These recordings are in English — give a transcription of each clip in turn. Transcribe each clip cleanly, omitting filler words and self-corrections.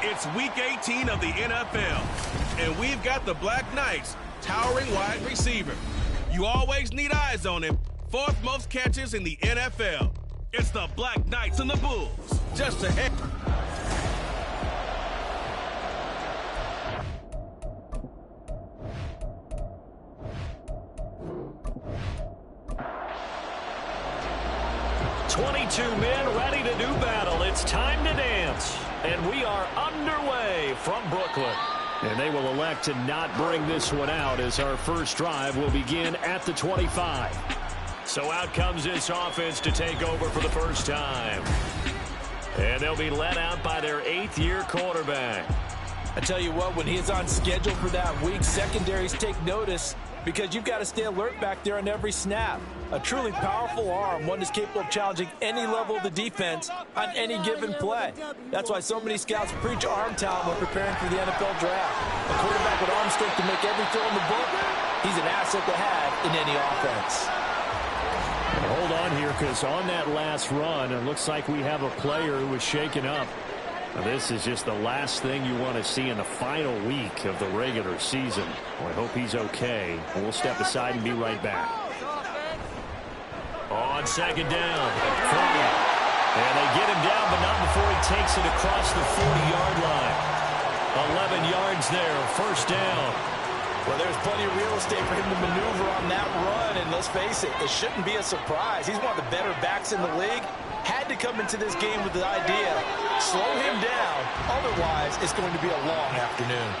It's Week 18 of the NFL, and we've got the Black Knights, towering wide receiver. You always need eyes on him. Fourth most catches in the NFL. It's the Black Knights and the Bulls. Just ahead. Men ready to do battle. It's time to dance. And we are underway from Brooklyn. And they will elect to not bring this one out as our first drive will begin at the 25. So out comes this offense to take over for the first time. And they'll be led out by their 8th-year quarterback. I tell you what, when he's on schedule for that week, secondaries take notice because you've got to stay alert back there on every snap. A truly powerful arm, one that's capable of challenging any level of the defense on any given play. That's why so many scouts preach arm talent when preparing for the NFL draft. A quarterback with arm strength to make every throw in the book, he's an asset to have in any offense. Hold on here, because on that last run, it looks like we have a player who was shaken up. Now, this is just the last thing you want to see in the final week of the regular season. Well, I hope he's okay. And we'll step aside and be right back. On second down. And they get him down, but not before he takes it across the 40-yard line. 11 yards there, first down. Well, there's plenty of real estate for him to maneuver on that run, and let's face it, it shouldn't be a surprise. He's one of the better backs in the league. Had to come into this game with the idea, slow him down, otherwise it's going to be a long afternoon.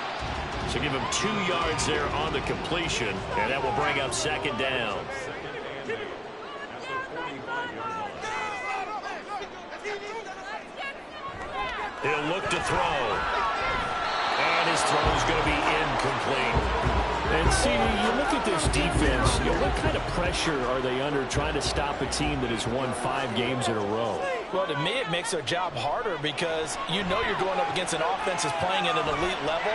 So give him 2 yards there on the completion, and that will bring up second down. He'll look to throw. And his throw is going to be incomplete. And see, you look at this defense, what kind of pressure are they under trying to stop a team that has won 5 games in a row? Well, to me, it makes their job harder because you know you're going up against an offense that's playing at an elite level.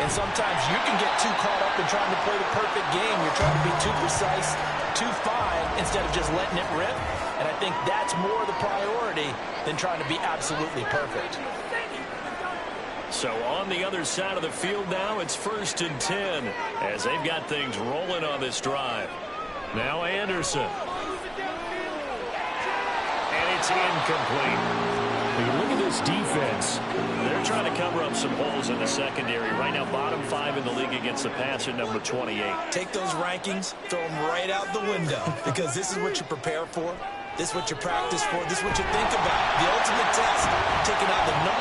And sometimes you can get too caught up in trying to play the perfect game. You're trying to be too precise, too fine, instead of just letting it rip. And I think that's more the priority than trying to be absolutely perfect. So on the other side of the field now, it's 1st and 10 as they've got things rolling on this drive. Now Anderson. And it's incomplete. You look at this defense. They're trying to cover up some holes in the secondary. Right now, bottom 5 in the league against the pass at number 28. Take those rankings, throw them right out the window because this is what you prepare for. This is what you practice for. This is what you think about. The ultimate test, taking out the #1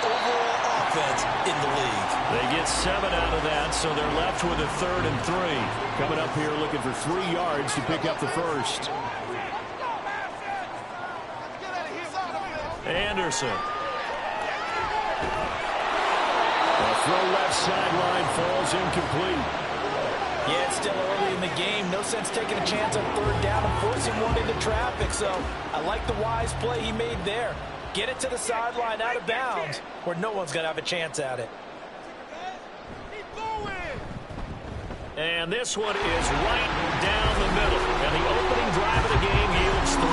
overall offense in the league. They get 7 out of that, so they're left with a 3rd and 3. Coming up here looking for 3 yards to pick up the first. Anderson. The throw left sideline falls incomplete. Yeah, it's still early in the game. No sense taking a chance on 3rd down and forcing one into traffic. So I like the wise play he made there. Get it to the sideline out of bounds where no one's going to have a chance at it. And this one is right down the middle. And the opening drive of the game yields 3.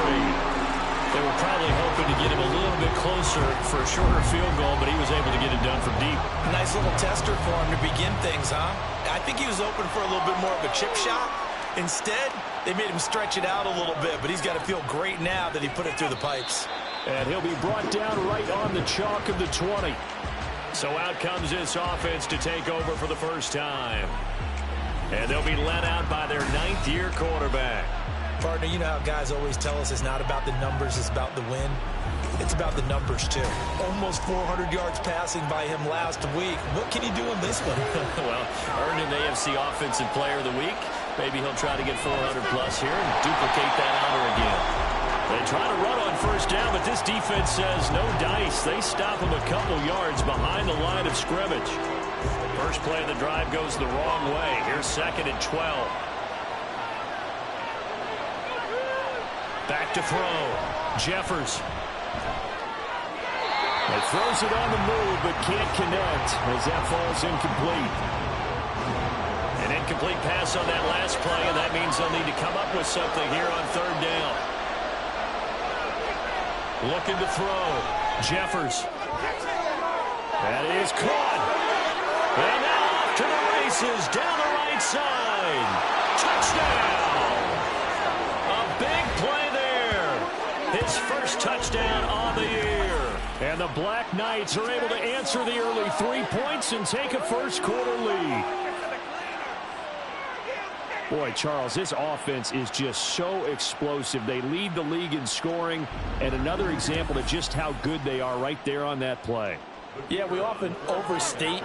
They were probably hoping to get him a little bit closer for a shorter field goal, but he was able to get it done from deep. Nice little tester for him to begin things, huh? I think he was open for a little bit more of a chip shot. Instead, they made him stretch it out a little bit, but he's got to feel great now that he put it through the pipes. And he'll be brought down right on the chalk of the 20. So out comes this offense to take over for the first time. And they'll be led out by their 9th-year quarterback. Partner, you know how guys always tell us it's not about the numbers, it's about the win. It's about the numbers, too. Almost 400 yards passing by him last week. What can he do in this one? Well, earned an AFC Offensive Player of the Week. Maybe he'll try to get 400-plus here and duplicate that honor again. They try to run on first down, but this defense says no dice. They stop him a couple yards behind the line of scrimmage. First play of the drive goes the wrong way. Here's 2nd and 12. Back to throw. Jeffers. He throws it on the move, but can't connect as that falls incomplete. An incomplete pass on that last play, and that means they'll need to come up with something here on 3rd down. Looking to throw. Jeffers. That is caught. And now off to the races down the right side. Touchdown. A big play there. His first touchdown on the year. And the Black Knights are able to answer the early 3 points and take a first-quarter lead. Boy, Charles, this offense is just so explosive. They lead the league in scoring, and another example of just how good they are right there on that play. Yeah, we often overstate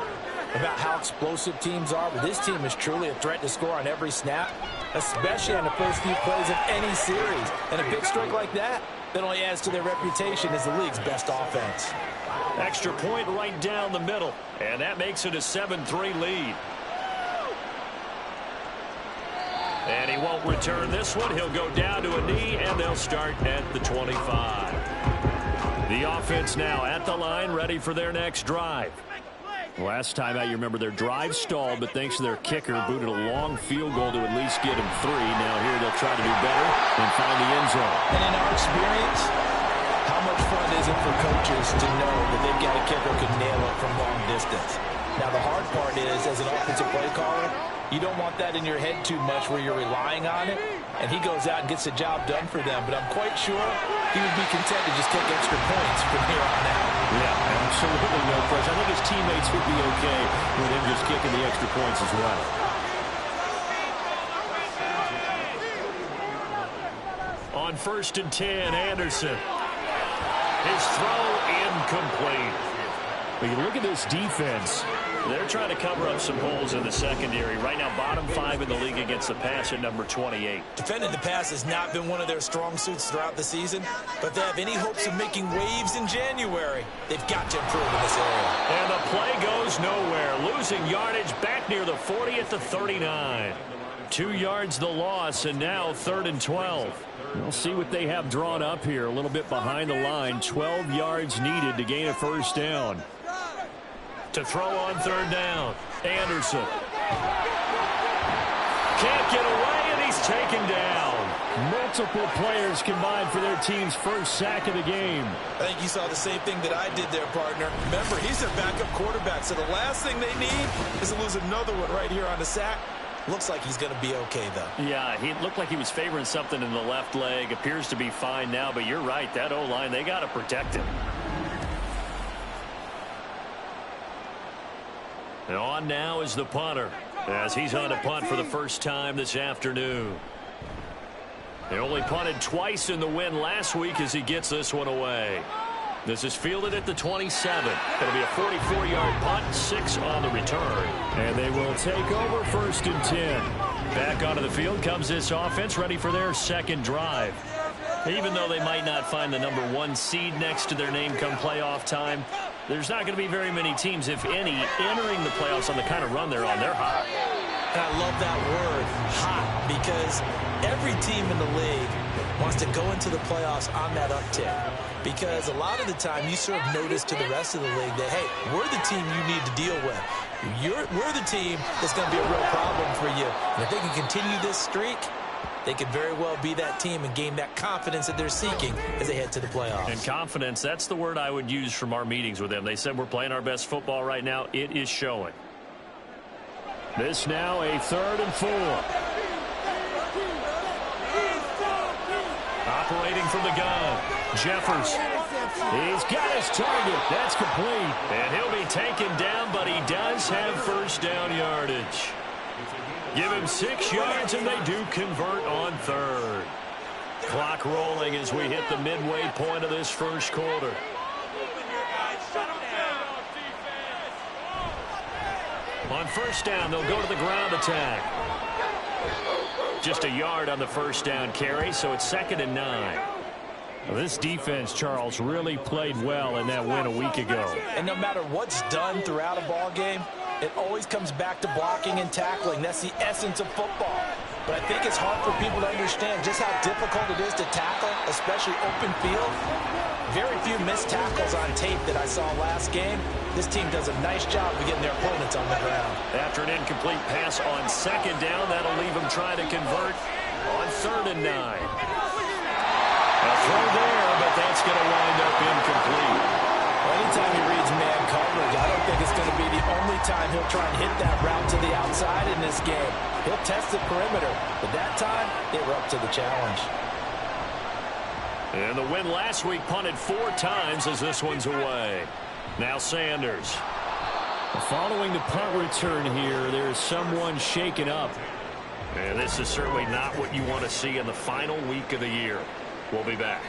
about how explosive teams are, but this team is truly a threat to score on every snap, especially on the first few plays of any series. And a big streak like that only adds to their reputation as the league's best offense. Extra point right down the middle, and that makes it a 7-3 lead. And he won't return this one. He'll go down to a knee, and they'll start at the 25. The offense now at the line, ready for their next drive. Last time out, you remember their drive stalled, but thanks to their kicker, booted a long field goal to at least get him 3. Now here they'll try to do better and find the end zone. And in our experience, how much fun is it for coaches to know that they've got a kicker who can nail it from long distance? Now the hard part is, as an offensive play caller, you don't want that in your head too much where you're relying on it, and he goes out and gets the job done for them. But I'm quite sure he would be content to just take extra points from here on out. Yeah, absolutely no pressure. I think his teammates would be okay with him just kicking the extra points as well. On 1st and 10, Anderson. His throw incomplete. But you look at this defense. They're trying to cover up some holes in the secondary. Right now, bottom 5 in the league against the pass at number 28. Defending the pass has not been one of their strong suits throughout the season, but they have any hopes of making waves in January, they've got to improve in this area. And the play goes nowhere. Losing yardage back near the 40 at the 39. 2 yards the loss, and now 3rd and 12. We'll see what they have drawn up here. A little bit behind the line. 12 yards needed to gain a first down. To throw on 3rd down. Anderson. Can't get away, and he's taken down. Multiple players combined for their team's first sack of the game. I think you saw the same thing that I did there, partner. Remember, he's their backup quarterback, so the last thing they need is to lose another one right here on the sack. Looks like he's going to be okay, though. Yeah, he looked like he was favoring something in the left leg. Appears to be fine now, but you're right. That O-line, they got to protect him. And on now is the punter, as he's on to punt for the first time this afternoon. They only punted twice in the win last week as he gets this one away. This is fielded at the 27. It'll be a 44-yard punt, 6 on the return. And they will take over 1st and 10. Back onto the field comes this offense, ready for their second drive. Even though they might not find the number 1 seed next to their name come playoff time, there's not going to be very many teams, if any, entering the playoffs on the kind of run they're on. They're hot. And I love that word, hot, because every team in the league wants to go into the playoffs on that uptick. Because a lot of the time you serve notice to the rest of the league that, hey, we're the team you need to deal with. We're the team that's going to be a real problem for you. And if they can continue this streak, they could very well be that team and gain that confidence that they're seeking as they head to the playoffs. And confidence, that's the word I would use from our meetings with them. They said we're playing our best football right now. It is showing. This now a 3rd and 4. Operating from the gun, Jeffers. He's got his target. That's complete. And he'll be taken down, but he does have first down yardage. Give him 6 yards, and they do convert on 3rd. Clock rolling as we hit the midway point of this first quarter. On 1st down, they'll go to the ground attack. Just a yard on the first down carry, so it's 2nd and 9. Well, this defense, Charles, really played well in that win a week ago. And no matter what's done throughout a ball game, it always comes back to blocking and tackling. That's the essence of football. But I think it's hard for people to understand just how difficult it is to tackle, especially open field. Very few missed tackles on tape that I saw last game. This team does a nice job of getting their opponents on the ground. After an incomplete pass on 2nd down, that'll leave them trying to convert on 3rd and 9. A throw there, but that's going to wind up incomplete. Anytime he reads man coverage, I don't think it's going to be the only time he'll try and hit that route to the outside in this game. He'll test the perimeter, but that time, they were up to the challenge. And the win last week punted 4 times as this one's away. Now Sanders. Following the punt return here, there's someone shaken up. And this is certainly not what you want to see in the final week of the year. We'll be back.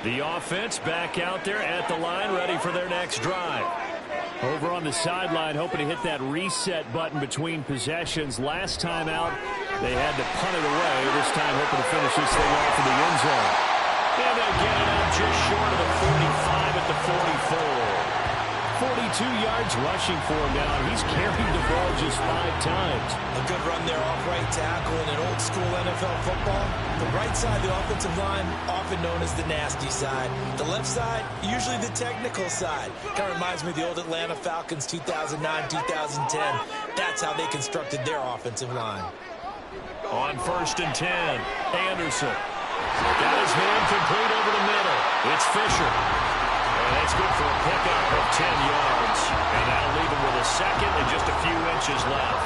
The offense back out there at the line, ready for their next drive. Over on the sideline, hoping to hit that reset button between possessions. Last time out, they had to punt it away. This time, hoping to finish this thing off in the end zone. And they'll get it out just short of the 45 at the 44. 42 yards rushing for him now. He's carried the ball just 5 times. A good run there off right tackle in an old school NFL football. The right side of the offensive line, often known as the nasty side. The left side, usually the technical side. Kind of reminds me of the old Atlanta Falcons 2009-2010. That's how they constructed their offensive line. On 1st and 10, Anderson. Got his man complete over the middle. It's Fisher. And that's good for a pickup of 10 yards. And that'll leave him with a second and just a few inches left.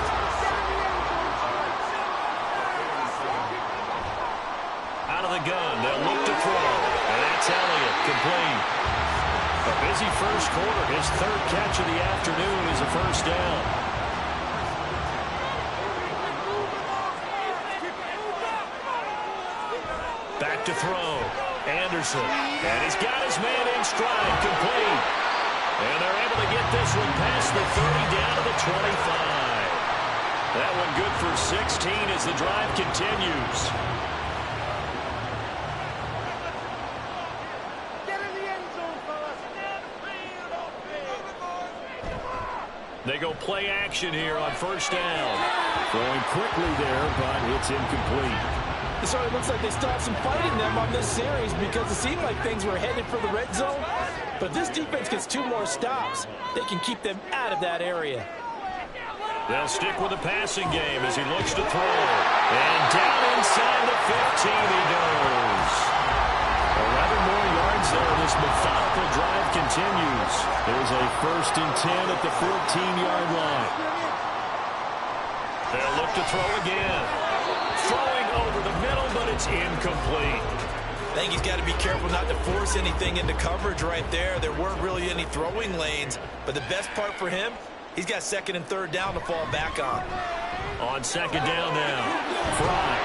Out of the gun, they'll look to throw. And that's Elliott, complete. A busy first quarter. His 3rd catch of the afternoon is a first down. Back to throw. Anderson. And he's got his man in stride, complete. And they're able to get this one past the 30 down to the 25. That one good for 16 as the drive continues. They go play action here on 1st down. Throwing quickly there, but it's incomplete. It certainly looks like they still have some fight in them on this series because it seemed like things were headed for the red zone. But if this defense gets 2 more stops, they can keep them out of that area. They'll stick with the passing game as he looks to throw. And down inside the 15 he goes. 11 more yards there. This methodical drive continues. There's a 1st and 10 at the 14-yard line. They'll look to throw again. Throwing over the middle, but it's incomplete. I think he's got to be careful not to force anything into coverage right there. There weren't really any throwing lanes, but the best part for him, he's got 2nd and 3rd down to fall back on. On 2nd down now, Fry.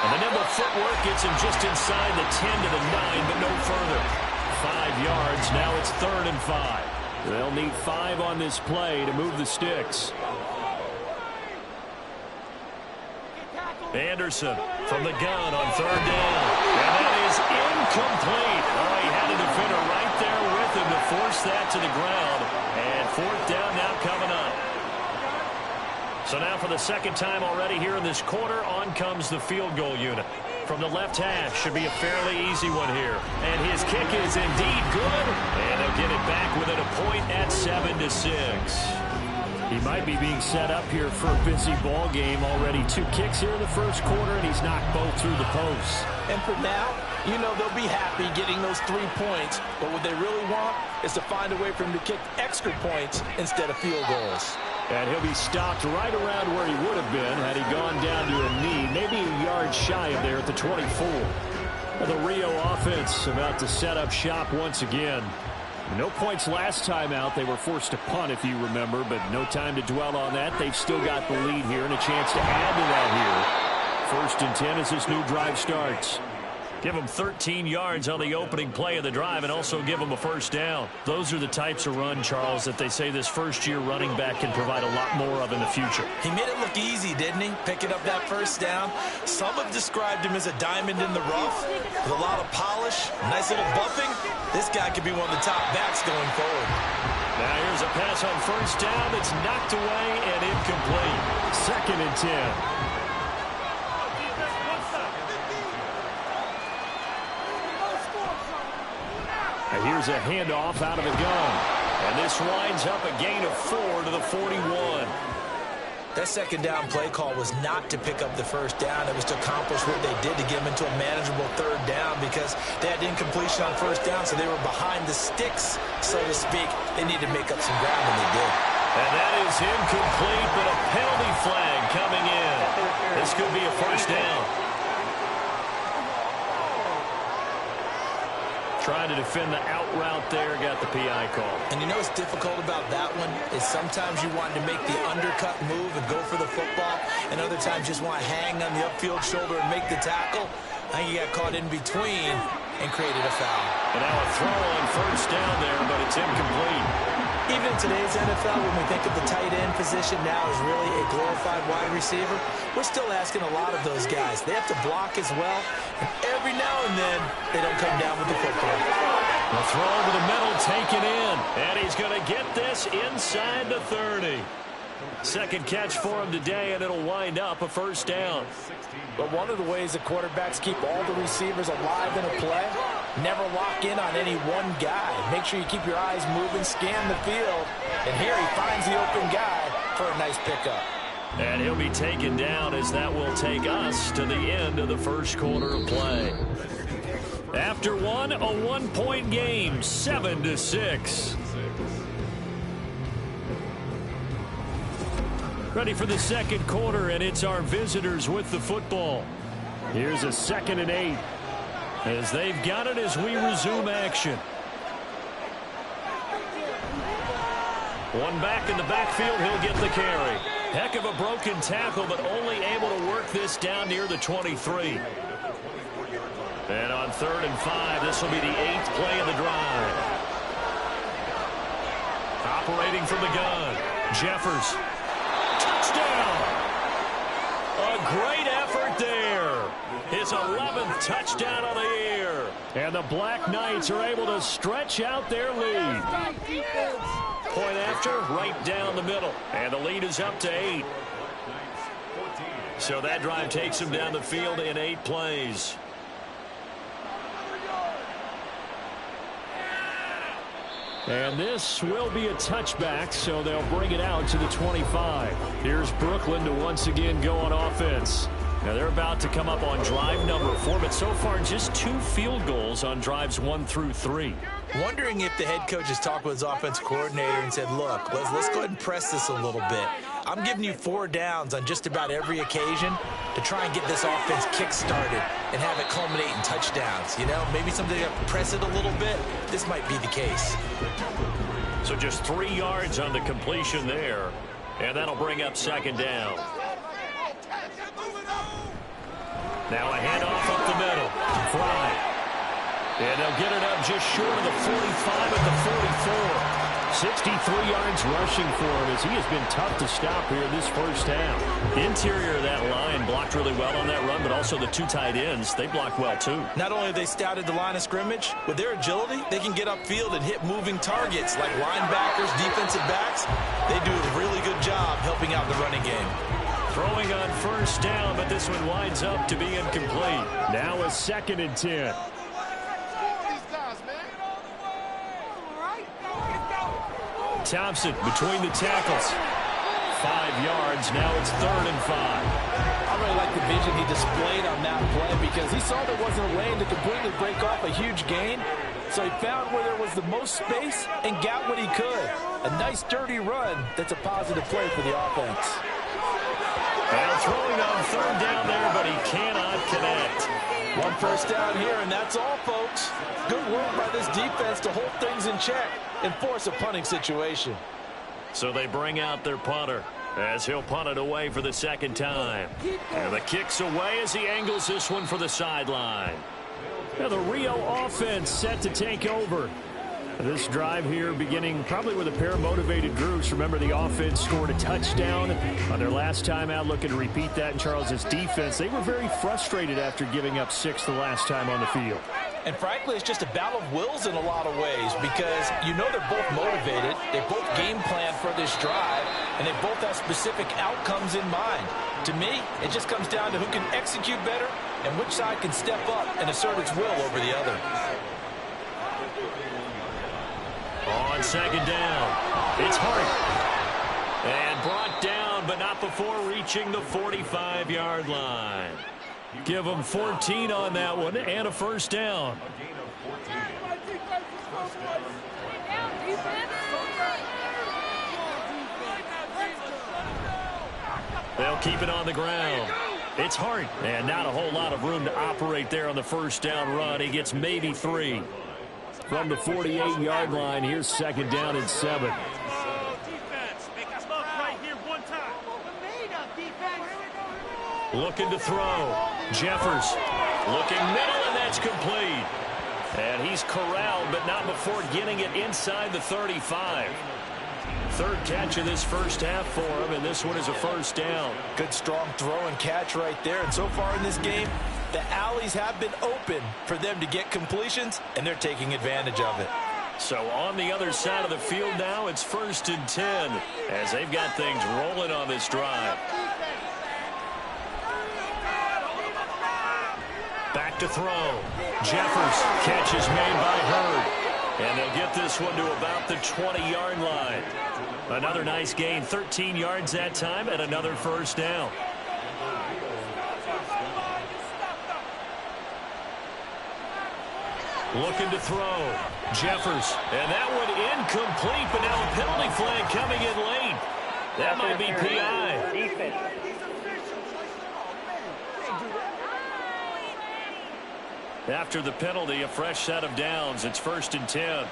And the nimble footwork gets him just inside the 10 to the 9, but no further. 5 yards, now it's 3rd and 5. They'll need 5 on this play to move the sticks. Anderson from the gun on 3rd down. And that is incomplete. Oh, he had a defender right there with him to force that to the ground. And 4th down now coming up. So now for the 2nd time already here in this quarter, on comes the field goal unit. From the left half, should be a fairly easy one here. And his kick is indeed good. And they'll get it back within a point at 7-6. He might be being set up here for a busy ball game. Already 2 kicks here in the first quarter, and he's knocked both through the posts. And for now, you know they'll be happy getting those 3 points. But what they really want is to find a way for him to kick extra points instead of field goals. And he'll be stopped right around where he would have been had he gone down to a knee, maybe a yard shy of there at the 24. The Rio offense about to set up shop once again. No points last time out. They were forced to punt, if you remember, but no time to dwell on that. They've still got the lead here and a chance to add to that here. 1st and 10 as this new drive starts. Give them 13 yards on the opening play of the drive and also give them a 1st down. Those are the types of run, Charles, that they say this first-year running back can provide a lot more of in the future. He made it look easy, didn't he? Picking up that 1st down. Some have described him as a diamond in the rough with a lot of polish, nice little buffing. This guy could be one of the top backs going forward. Now here's a pass on 1st down that's knocked away and incomplete. 2nd and 10. And here's a handoff out of the gun. And this winds up a gain of 4 to the 41. That second down play call was not to pick up the first down. It was to accomplish what they did to get them into a manageable third down because they had incompletion on first down, so they were behind the sticks, so to speak. They needed to make up some ground, and they did. And that is incomplete, but a penalty flag coming in. This could be a first down. Trying to defend the out route there, got the PI call. And you know what's difficult about that one is sometimes you want to make the undercut move and go for the football, and other times just want to hang on the upfield shoulder and make the tackle. I think you got caught in between and created a foul. And now a throw on first down there, but it's incomplete. Even in today's NFL, when we think of the tight end position now as really a glorified wide receiver, we're still asking a lot of those guys. They have to block as well, and every now and then they don't come down with the football. The throw over the middle taken in, and he's going to get this inside the 30. Second catch for him today, and it'll wind up a first down. But one of the ways that quarterbacks keep all the receivers alive in a play, never lock in on any one guy. Make sure you keep your eyes moving, scan the field, and here he finds the open guy for a nice pickup. And he'll be taken down as that will take us to the end of the first quarter of play. After one, a one-point game, 7-6. Ready for the second quarter, and it's our visitors with the football. Here's a 2nd and 8 as they've got it as we resume action. One back in the backfield, he'll get the carry. Heck of a broken tackle, but only able to work this down near the 23. And on 3rd and 5, this will be the 8th play of the drive. Operating from the gun, Jeffers. Touchdown! A great effort there. His 11th touchdown of the year. And the Black Knights are able to stretch out their lead. Point after, right down the middle. And the lead is up to 8. So that drive takes him down the field in 8 plays. And this will be a touchback, so they'll bring it out to the 25. Here's Brooklyn to once again go on offense. Now they're about to come up on drive number 4, but so far just 2 field goals on drives 1 through 3. Wondering if the head coach has talked with his offensive coordinator and said, look, let's go ahead and press this a little bit. I'm giving you 4 downs on just about every occasion to try and get this offense kick-started and have it culminate in touchdowns. You know, maybe something to press it a little bit. This might be the case. So just 3 yards on the completion there, and that'll bring up 2nd down. Now a handoff up the middle. Fry. And they'll get it up just short of the 45 at the 44. 63 yards rushing for him as he has been tough to stop here this first half. Interior of that line blocked really well on that run, but also the 2 tight ends, they blocked well too. Not only have they scouted the line of scrimmage, with their agility, they can get upfield and hit moving targets like linebackers, defensive backs. They do a really good job helping out the running game. Throwing on first down, but this one winds up to be incomplete. Now a 2nd and 10. Thompson between the tackles. 5 yards. Now it's 3rd and 5. I really like the vision he displayed on that play because he saw there wasn't a lane to completely break off a huge gain. So he found where there was the most space and got what he could. A nice dirty run that's a positive play for the offense. And throwing on 3rd down there, but he cannot connect. 1 first down here, and that's all, folks. Good work by this defense to hold things in check and force a punting situation. So they bring out their punter as he'll punt it away for the 2nd time. And the kick's away as he angles this one for the sideline. Now the Rio offense set to take over. This drive here beginning probably with a pair of motivated groups. Remember, the offense scored a touchdown on their last time out. Looking to repeat that in Charles's defense. They were very frustrated after giving up 6 the last time on the field. And frankly, it's just a battle of wills in a lot of ways because you know they're both motivated. They both game plan for this drive, and they both have specific outcomes in mind. To me, it just comes down to who can execute better and which side can step up and assert its will over the other. On 2nd down, it's Hart. And brought down, but not before reaching the 45-yard line. Give them 14 on that one and a first down. They'll keep it on the ground. It's Hart, and not a whole lot of room to operate there on the first down run. He gets maybe 3. From the 48-yard line, here's second down and 7. Looking to throw. Jeffers looking middle, and that's complete. And he's corralled, but not before getting it inside the 35. Third catch of this first half for him, and this one is a first down. Good strong throw and catch right there. And so far in this game, the alleys have been open for them to get completions, and they're taking advantage of it. So on the other side of the field now, it's 1st and 10 as they've got things rolling on this drive. Back to throw. Jeffers, catch is made by Hurd. And they'll get this one to about the 20-yard line. Another nice gain, 13 yards that time, and another first down. Looking to throw. Jeffers, and that one incomplete, but now a penalty flag coming in late. That might be PI. After the penalty, a fresh set of downs. It's 1st and 10.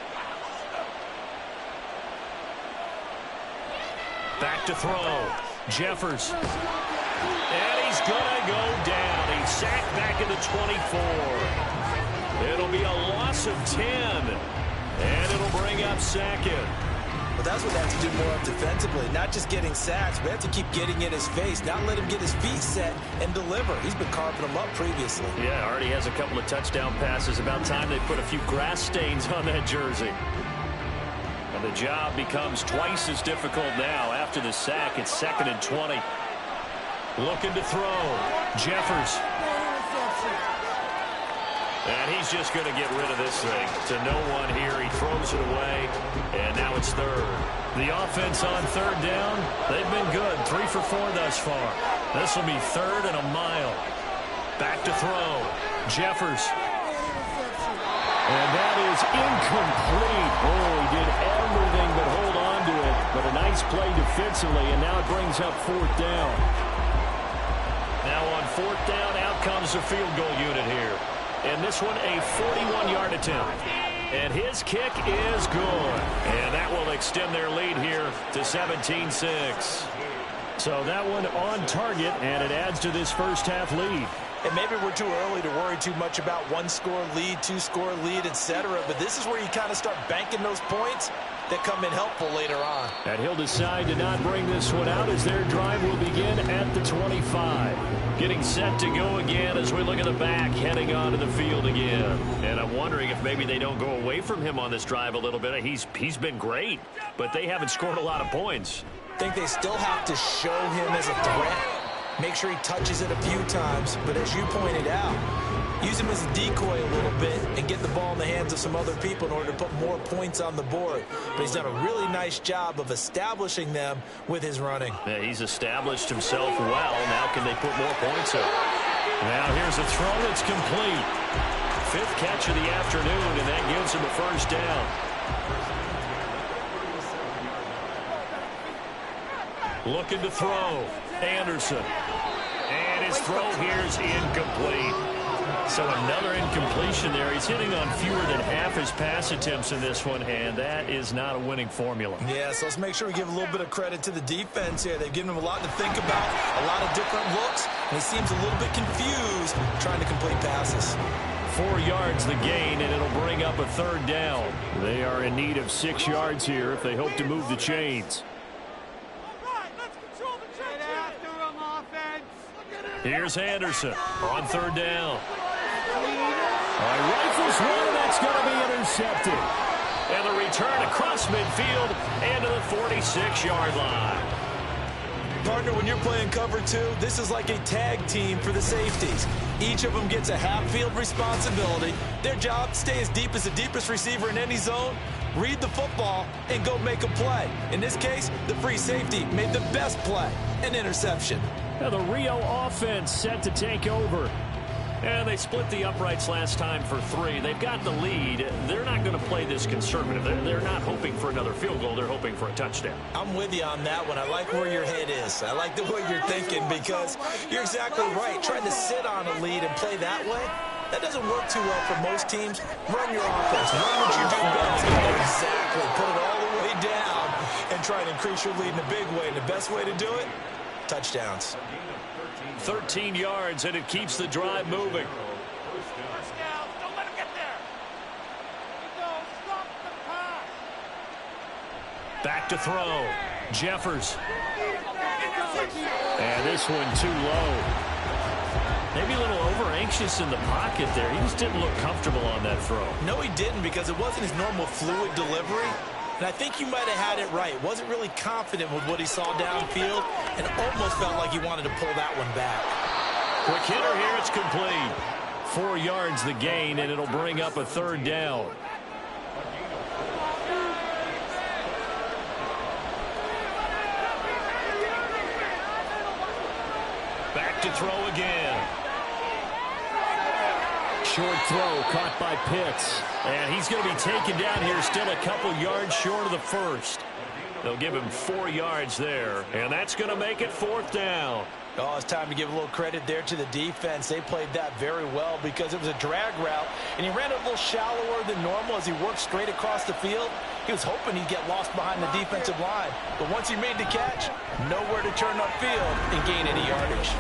Back to throw. Jeffers. And he's going to go down. He's sacked back at the 24. It'll be a loss of 10. And it'll bring up second. But that's what they have to do more of defensively, not just getting sacks. We have to keep getting in his face, not let him get his feet set and deliver. He's been carving them up previously. Yeah, already has a couple of touchdown passes. About time they put a few grass stains on that jersey. And the job becomes twice as difficult now. After the sack, it's 2nd and 20. Looking to throw. Jeffers. And he's just going to get rid of this thing. To no one here. He throws it away. And now it's 3rd. The offense on 3rd down, they've been good. 3 for 4 thus far. This will be 3rd and a mile. Back to throw. Jeffers. And that is incomplete. Oh, he did everything but hold on to it. But a nice play defensively, and now it brings up 4th down. Now on 4th down, out comes the field goal unit here. And this one, a 41-yard attempt. And his kick is good. And that will extend their lead here to 17-6. So that one on target, and it adds to this first half lead. And maybe we're too early to worry too much about 1-score lead, 2-score lead, etc. But this is where you kind of start banking those points that come in helpful later on. And he'll decide to not bring this one out as their drive will begin at the 25. Getting set to go again as we look at the back, heading onto the field again. And I'm wondering if maybe they don't go away from him on this drive a little bit. He's been great, but they haven't scored a lot of points. I think they still have to show him as a threat. Make sure he touches it a few times. But as you pointed out, use him as a decoy a little bit and get the ball in the hands of some other people in order to put more points on the board. But he's done a really nice job of establishing them with his running. Yeah, he's established himself well. Now can they put more points up? Now here's a throw that's complete. 5th catch of the afternoon, and that gives him a first down. Looking to throw. Anderson. And his throw here is incomplete. So another incompletion there. He's hitting on fewer than half his pass attempts in this one, and that is not a winning formula. Yeah, so let's make sure we give a little bit of credit to the defense here. They've given him a lot to think about, a lot of different looks, and he seems a little bit confused trying to complete passes. 4 yards the gain, and it'll bring up a 3rd down. They are in need of 6 yards here if they hope to move the chains. Here's Anderson on 3rd down. Rifles one, and that's going to be intercepted. And the return across midfield and to the 46-yard line. Partner, when you're playing cover 2, this is like a tag team for the safeties. Each of them gets a half-field responsibility. Their job, stay as deep as the deepest receiver in any zone, read the football, and go make a play. In this case, the free safety made the best play, an interception. Now the Rio offense set to take over. And they split the uprights last time for 3. They've got the lead. They're not going to play this conservative. They're not hoping for another field goal. They're hoping for a touchdown. I'm with you on that one. I like where your head is. I like the way you're thinking because you're exactly right. Trying to sit on a lead and play that way, that doesn't work too well for most teams. Run your offense. Run what you do best. Exactly. Put it all the way down and try and increase your lead in a big way. And the best way to do it, touchdowns. 13 yards, and it keeps the drive moving. Don't let him get there. Back to throw. Jeffers. And this one too low. Maybe a little over-anxious in the pocket there. He just didn't look comfortable on that throw. No, he didn't because it wasn't his normal fluid delivery. And I think you might have had it right. Wasn't really confident with what he saw downfield and almost felt like he wanted to pull that one back. Quick hitter here. It's complete. 4 yards the gain, and it'll bring up a 3rd down. Back to throw again. Short throw caught by Pitts. And he's going to be taken down here still a couple yards short of the first. They'll give him 4 yards there. And that's going to make it 4th down. Oh, it's time to give a little credit there to the defense. They played that very well because it was a drag route, and he ran it a little shallower than normal as he worked straight across the field. He was hoping he'd get lost behind the defensive line. But once he made the catch, nowhere to turn upfield and gain any yardage.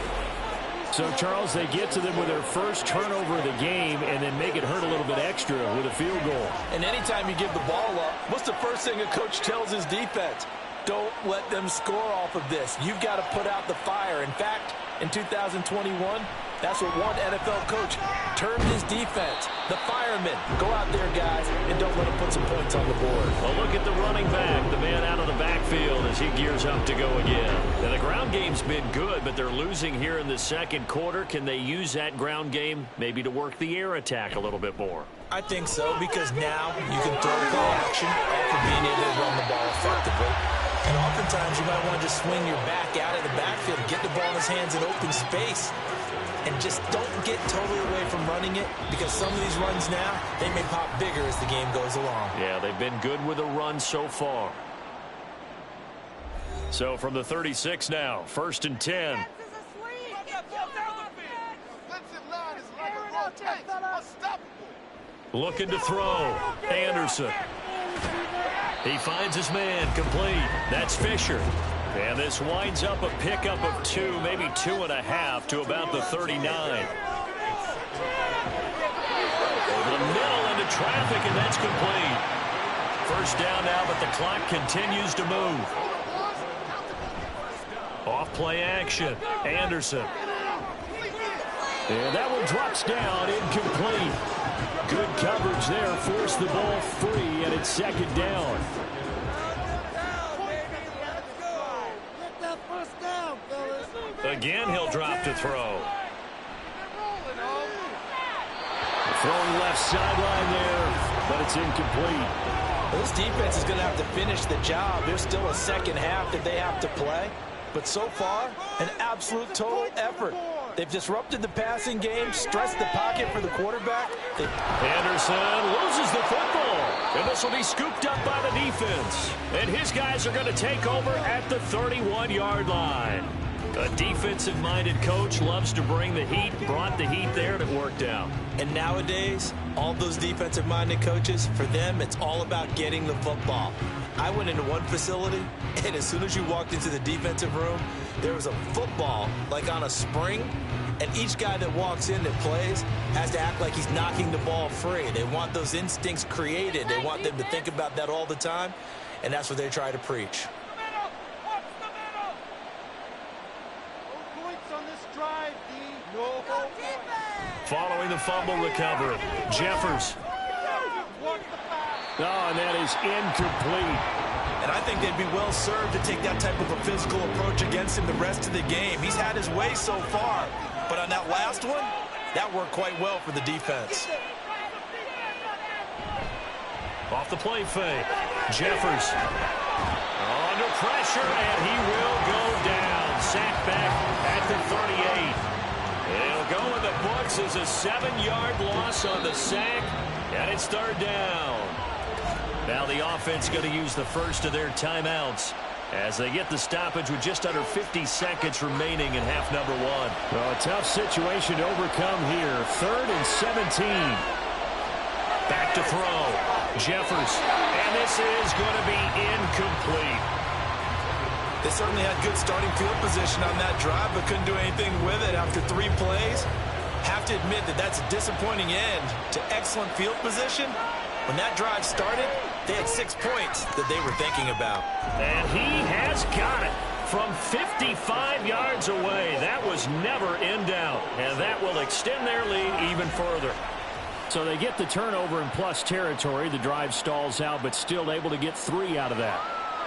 So, Charles, they get to them with their first turnover of the game and then make it hurt a little bit extra with a field goal. And anytime you give the ball up, what's the first thing a coach tells his defense? Don't let them score off of this. You've got to put out the fire. In fact, in 2021, that's what one NFL coach termed his defense. The firemen. Go out there, guys, and don't let them put some points on the board. Well, look at the running back, the man out of the backfield as he gears up to go again. Now, the ground game's been good, but they're losing here in the second quarter. Can they use that ground game maybe to work the air attack a little bit more? I think so, because now you can throw play action after being able to run the ball effectively. And oftentimes you might want to just swing your back out of the backfield, get the ball in his hands in open space, and just don't get totally away from running it, because some of these runs now, they may pop bigger as the game goes along. Yeah, they've been good with a run so far. So from the 36 now, 1st and 10. Looking to throw. Anderson. He finds his man, complete. That's Fisher. And this winds up a pickup of 2, maybe 2.5 to about the 39. Over the middle into traffic, and that's complete. First down now, but the clock continues to move. Off play action. Anderson. And that one drops down, incomplete. Good coverage there, forced the ball free, and it's 2nd down. Again, he'll drop to throw. Throwing left sideline there, but it's incomplete. Well, this defense is going to have to finish the job. There's still a second half that they have to play. But so far, an absolute total effort. They've disrupted the passing game, stressed the pocket for the quarterback. Anderson loses the football. And this will be scooped up by the defense. And his guys are going to take over at the 31-yard line. A defensive-minded coach loves to bring the heat, brought the heat there, and it worked out. And nowadays, all those defensive-minded coaches, for them, it's all about getting the football. I went into one facility, and as soon as you walked into the defensive room, there was a football, like on a spring, and each guy that walks in that plays has to act like he's knocking the ball free. They want those instincts created. They want them to think about that all the time, and that's what they try to preach. Following the fumble recovery, Jeffers. Oh, and that is incomplete. And I think they'd be well served to take that type of a physical approach against him the rest of the game. He's had his way so far, but on that last one, that worked quite well for the defense. Off the play fake. Jeffers under pressure, and he will go down. Sacked back at the 38. It'll go in the books as a 7-yard loss on the sack, and it's third down. Now the offense going to use the first of their timeouts as they get the stoppage with just under 50 seconds remaining in half number one. Well, a tough situation to overcome here. 3rd and 17. Back to throw. Jeffers. And this is going to be incomplete. They certainly had good starting field position on that drive, but couldn't do anything with it after 3 plays. Have to admit that that's a disappointing end to excellent field position. When that drive started, they had 6 points that they were thinking about. And he has got it from 55 yards away. That was never in doubt, and that will extend their lead even further. So they get the turnover in plus territory. The drive stalls out, but still able to get 3 out of that.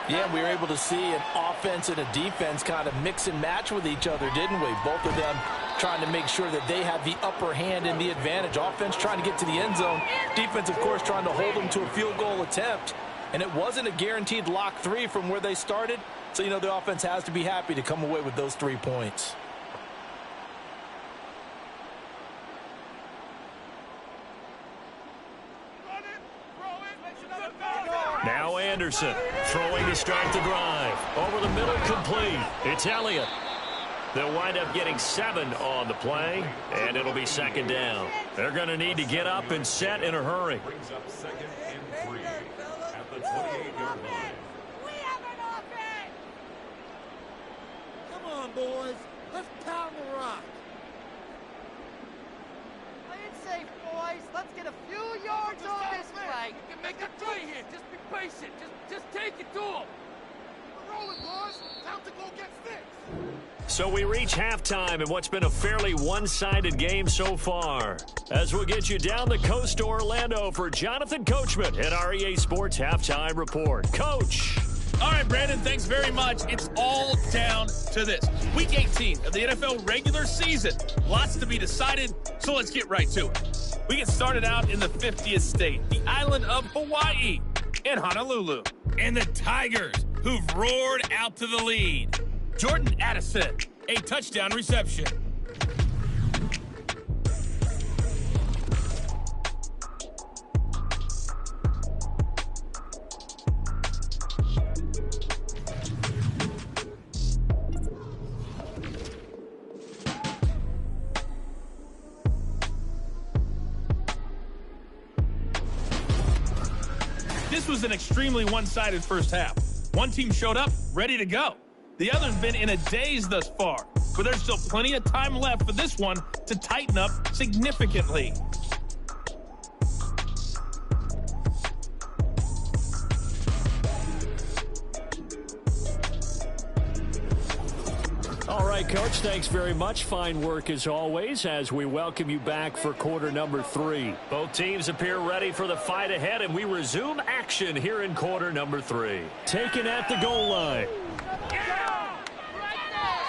Yeah, we were able to see an offense and a defense kind of mix and match with each other, didn't we? Both of them trying to make sure that they have the upper hand and the advantage. Offense trying to get to the end zone. Defense, of course, trying to hold them to a field goal attempt. And it wasn't a guaranteed lock 3 from where they started. So, you know, the offense has to be happy to come away with those 3 points. Now Anderson throwing to start the drive. Over the middle, complete. It's Elliott. They'll wind up getting 7 on the play, and it'll be second down. They're going to need to get up and set in a hurry. Brings up 2nd and 3 at the 28-yard line. We have an offense! Come on, boys. Let's pound the rock. Play it safe, boys. Let's get a few yards on this play. You can make a play here. Just be patient. Just take it to him. We're rolling, boys. Time to go get sticks. So we reach halftime in what's been a fairly one-sided game so far. As we'll get you down the coast to Orlando for Jonathan Coachman at our EA Sports Halftime Report. Coach. All right, Brandon, thanks very much. It's all down to this. Week 18 of the NFL regular season. Lots to be decided, so let's get right to it. We get started out in the 50th state, the island of Hawaii, in Honolulu. And the Tigers, who've roared out to the lead. Jordan Addison, a touchdown reception. This was an extremely one-sided first half. One team showed up, ready to go. The other's been in a daze thus far, but there's still plenty of time left for this one to tighten up significantly. All right, Coach, thanks very much. Fine work as always as we welcome you back for quarter number 3. Both teams appear ready for the fight ahead, and we resume action here in quarter number 3. Taken at the goal line.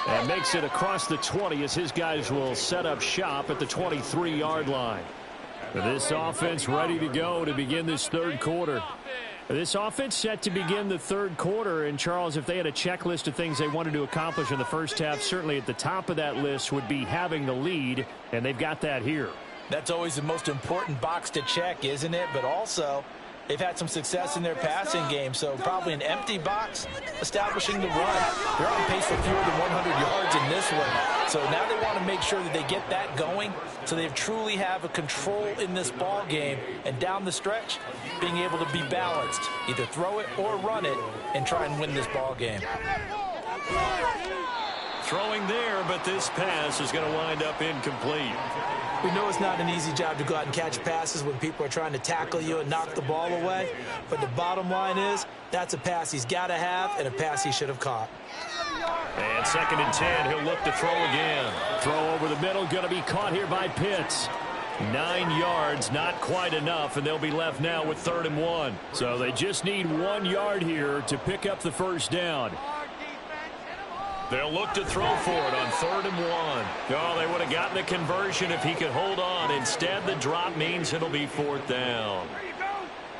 And makes it across the 20 as his guys will set up shop at the 23-yard line. This offense ready to go to begin this third quarter. This offense set to begin the third quarter. And, Charles, if they had a checklist of things they wanted to accomplish in the first half, certainly at the top of that list would be having the lead, and they've got that here. That's always the most important box to check, isn't it? But also, they've had some success in their passing game, so probably an empty box establishing the run. They're on pace for fewer than 100 yards in this one. So now they want to make sure that they get that going so they truly have a control in this ball game. And down the stretch, being able to be balanced, either throw it or run it and try and win this ball game. Throwing there, but this pass is going to wind up incomplete. We know it's not an easy job to go out and catch passes when people are trying to tackle you and knock the ball away. But the bottom line is, that's a pass he's got to have and a pass he should have caught. And 2nd and 10, he'll look to throw again. Throw over the middle, going to be caught here by Pitts. 9 yards, not quite enough, and they'll be left now with 3rd and 1. So they just need 1 yard here to pick up the first down. They'll look to throw for it on 3rd and 1. Oh, they would have gotten the conversion if he could hold on. Instead, the drop means it'll be 4th down.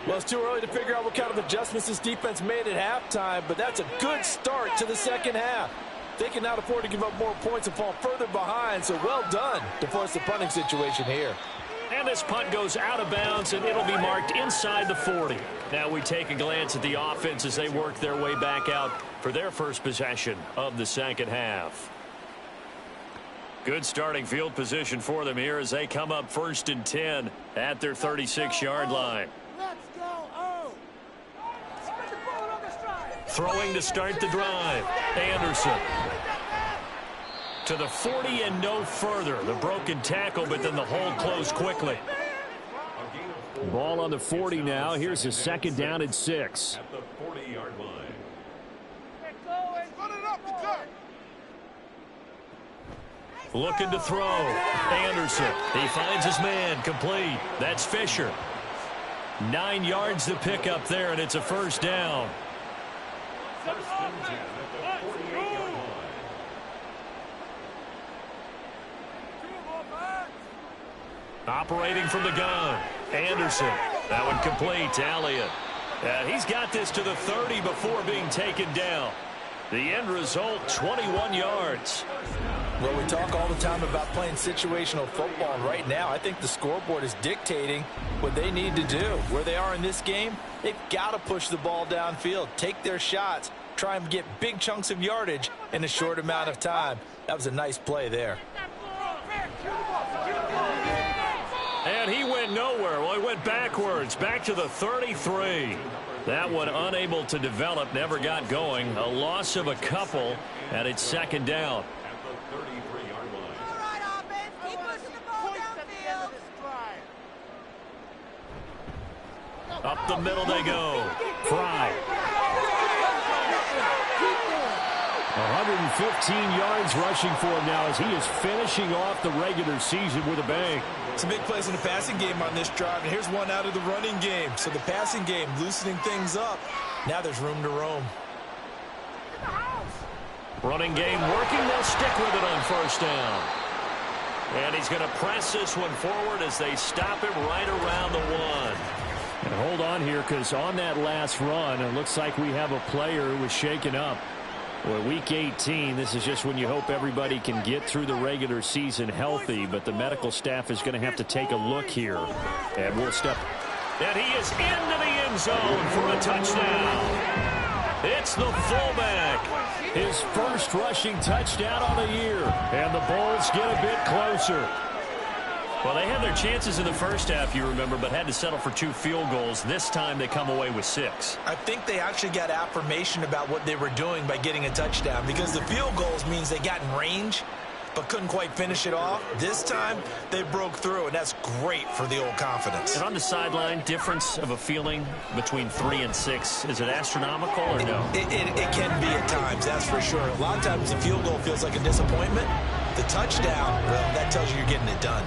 Well, it's too early to figure out what kind of adjustments this defense made at halftime, but that's a good start to the second half. They can not afford to give up more points and fall further behind, so well done to force the punting situation here. And this punt goes out of bounds, and it'll be marked inside the 40. Now we take a glance at the offense as they work their way back out for their first possession of the second half. Good starting field position for them here as they come up 1st and 10 at their 36-yard line. Let's go, oh! Throwing to start the drive. Anderson. To the 40 and no further. The broken tackle, but then the hole closed quickly. Ball on the 40 now. Here's a 2nd down and 6. At the 40-yard line. Run it up the gut! Looking to throw. Anderson. He finds his man. Complete. That's Fisher. 9 yards to pick up there, and it's a 1st down. 1st and 10 at the 48-yard line. Operating from the gun. Anderson. That one complete to Elliott. And he's got this to the 30 before being taken down. The end result, 21 yards. Well, we talk all the time about playing situational football, and right now I think the scoreboard is dictating what they need to do. Where they are in this game, they've got to push the ball downfield, take their shots, try and get big chunks of yardage in a short amount of time. That was a nice play there. And he went nowhere. Well, he went backwards, back to the 33. That one unable to develop, never got going. A loss of a couple, and it's 2nd down. At the 33-yard line. All right, offense, keep pushing the ball downfield. Up the middle they go. Fry. 115 yards rushing for him now as he is finishing off the regular season with a bang. Some big plays in the passing game on this drive, and here's one out of the running game. So the passing game loosening things up. Now there's room to roam. Running game working. They'll stick with it on 1st down. And he's going to press this one forward as they stop him right around the 1. And hold on here, because on that last run, it looks like we have a player who was shaken up. Well, week 18, this is just when you hope everybody can get through the regular season healthy, but the medical staff is going to have to take a look here. And we'll step. And he is into the end zone for a touchdown. It's the fullback. His first rushing touchdown on the year. And the Bulls get a bit closer. Well, they had their chances in the first half, you remember, but had to settle for 2 field goals. This time they come away with 6. I think they actually got affirmation about what they were doing by getting a touchdown, because the field goals means they got in range but couldn't quite finish it off. This time they broke through, and that's great for the old confidence. And on the sideline, difference of a feeling between 3 and 6, is it astronomical or no? It can be at times, that's for sure. A lot of times the field goal feels like a disappointment. The touchdown, well, that tells you you're getting it done.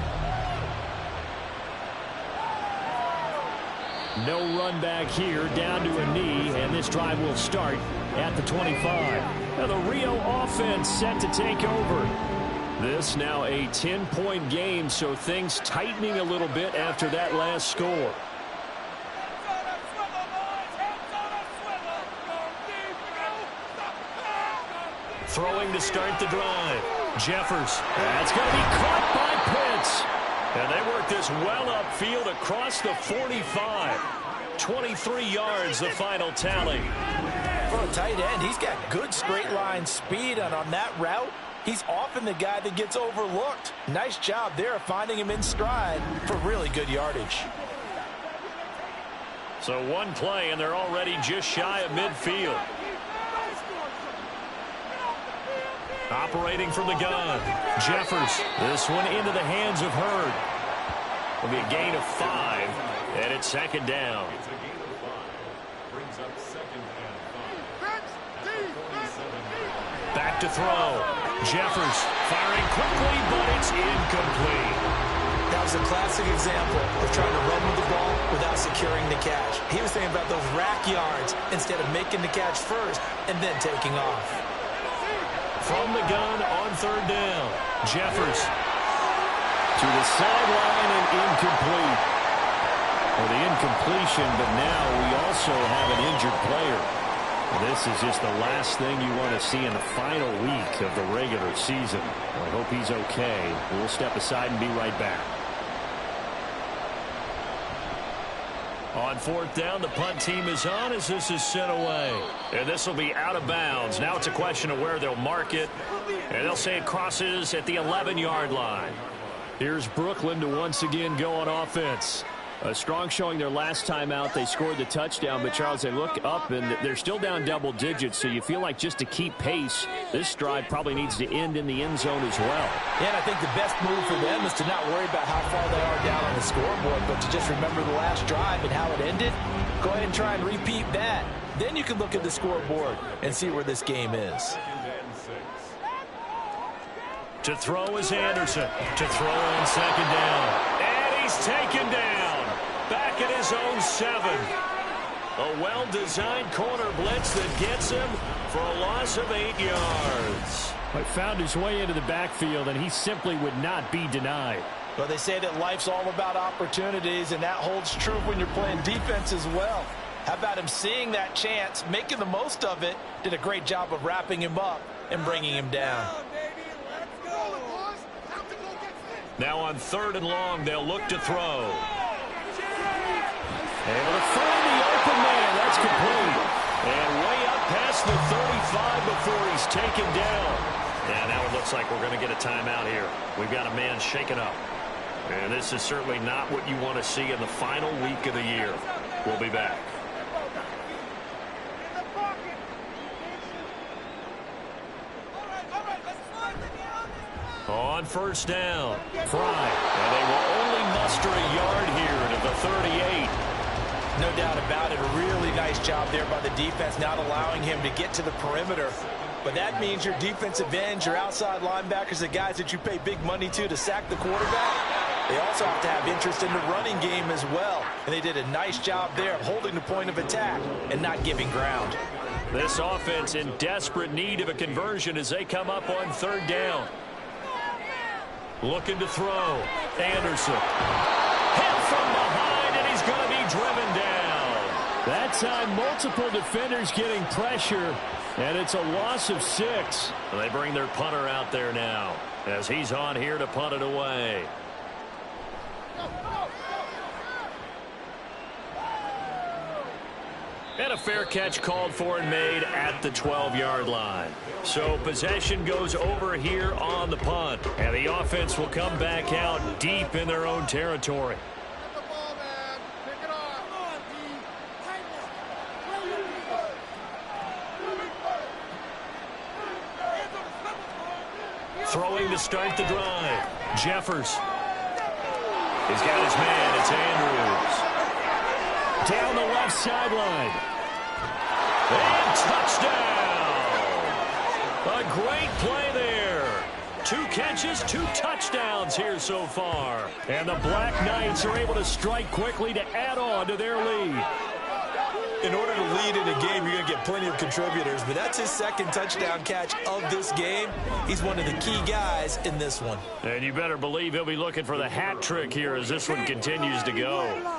No run back here, down to a knee, and this drive will start at the 25. Now the Rio offense set to take over. This now a 10-point game, so things tightening a little bit after that last score. Throwing to start the drive. Jeffers. That's going to be caught by Pitts. And they work this well upfield across the 45. 23 yards, the final tally. For a tight end, he's got good straight line speed, and on that route, he's often the guy that gets overlooked. Nice job there of finding him in stride for really good yardage. So one play, and they're already just shy of midfield. Operating from the gun. Jeffers. This one into the hands of Hurd. Will be a gain of 5, and it's 2nd down. It's a gain of 5. Brings up 2nd and 5. Back to throw. Jeffers firing quickly, but it's incomplete. That was a classic example of trying to run with the ball without securing the catch. He was thinking about those rack yards instead of making the catch first and then taking off. From the gun on 3rd down. Jeffers. To the sideline and incomplete. Well, the incompletion, but now we also have an injured player. This is just the last thing you want to see in the final week of the regular season. I hope he's okay. We'll step aside and be right back. On fourth down, the punt team is on as this is sent away. And this will be out of bounds. Now it's a question of where they'll mark it. And they'll say it crosses at the 11-yard line. Here's Brooklyn to once again go on offense. A strong showing their last time out. They scored the touchdown, but Charles, they look up and they're still down double digits, so you feel like just to keep pace, this drive probably needs to end in the end zone as well. Yeah, and I think the best move for them is to not worry about how far they are down on the scoreboard, but to just remember the last drive and how it ended. Go ahead and try and repeat that. Then you can look at the scoreboard and see where this game is. To throw is Anderson. To throw on second down. And he's taken down. Back at his own 7. A well-designed corner blitz that gets him for a loss of 8 yards. But found his way into the backfield, and he simply would not be denied. Well, they say that life's all about opportunities, and that holds true when you're playing defense as well. How about him seeing that chance, making the most of it, did a great job of wrapping him up and bringing him down. Now on 3rd and long, they'll look to throw. Able to find the open man. That's complete. And way up past the 35 before he's taken down. Yeah, now it looks like we're going to get a timeout here. We've got a man shaken up. And this is certainly not what you want to see in the final week of the year. We'll be back. On first down, Fry. And they will only muster a yard here to the 38. No doubt about it. A really nice job there by the defense, not allowing him to get to the perimeter. But that means your defensive ends, your outside linebackers, the guys that you pay big money to sack the quarterback, they also have to have interest in the running game as well. And they did a nice job there of holding the point of attack and not giving ground. This offense in desperate need of a conversion as they come up on 3rd down. Looking to throw. Anderson. Hit from behind, and he's going to be driven down. That time, multiple defenders getting pressure, and it's a loss of 6. They bring their punter out there now as he's on here to punt it away. And a fair catch called for and made at the 12-yard line. So possession goes over here on the punt. And the offense will come back out deep in their own territory. Throwing to start the drive. Jeffers. He's got his man. It's Andrews. Down the left sideline. And touchdown. A great play there. 2 catches, 2 touchdowns here so far. And the Black Knights are able to strike quickly to add on to their lead. In order to lead in a game, you're going to get plenty of contributors, but that's his 2nd touchdown catch of this game. He's one of the key guys in this one. And you better believe he'll be looking for the hat trick here as this one continues to go.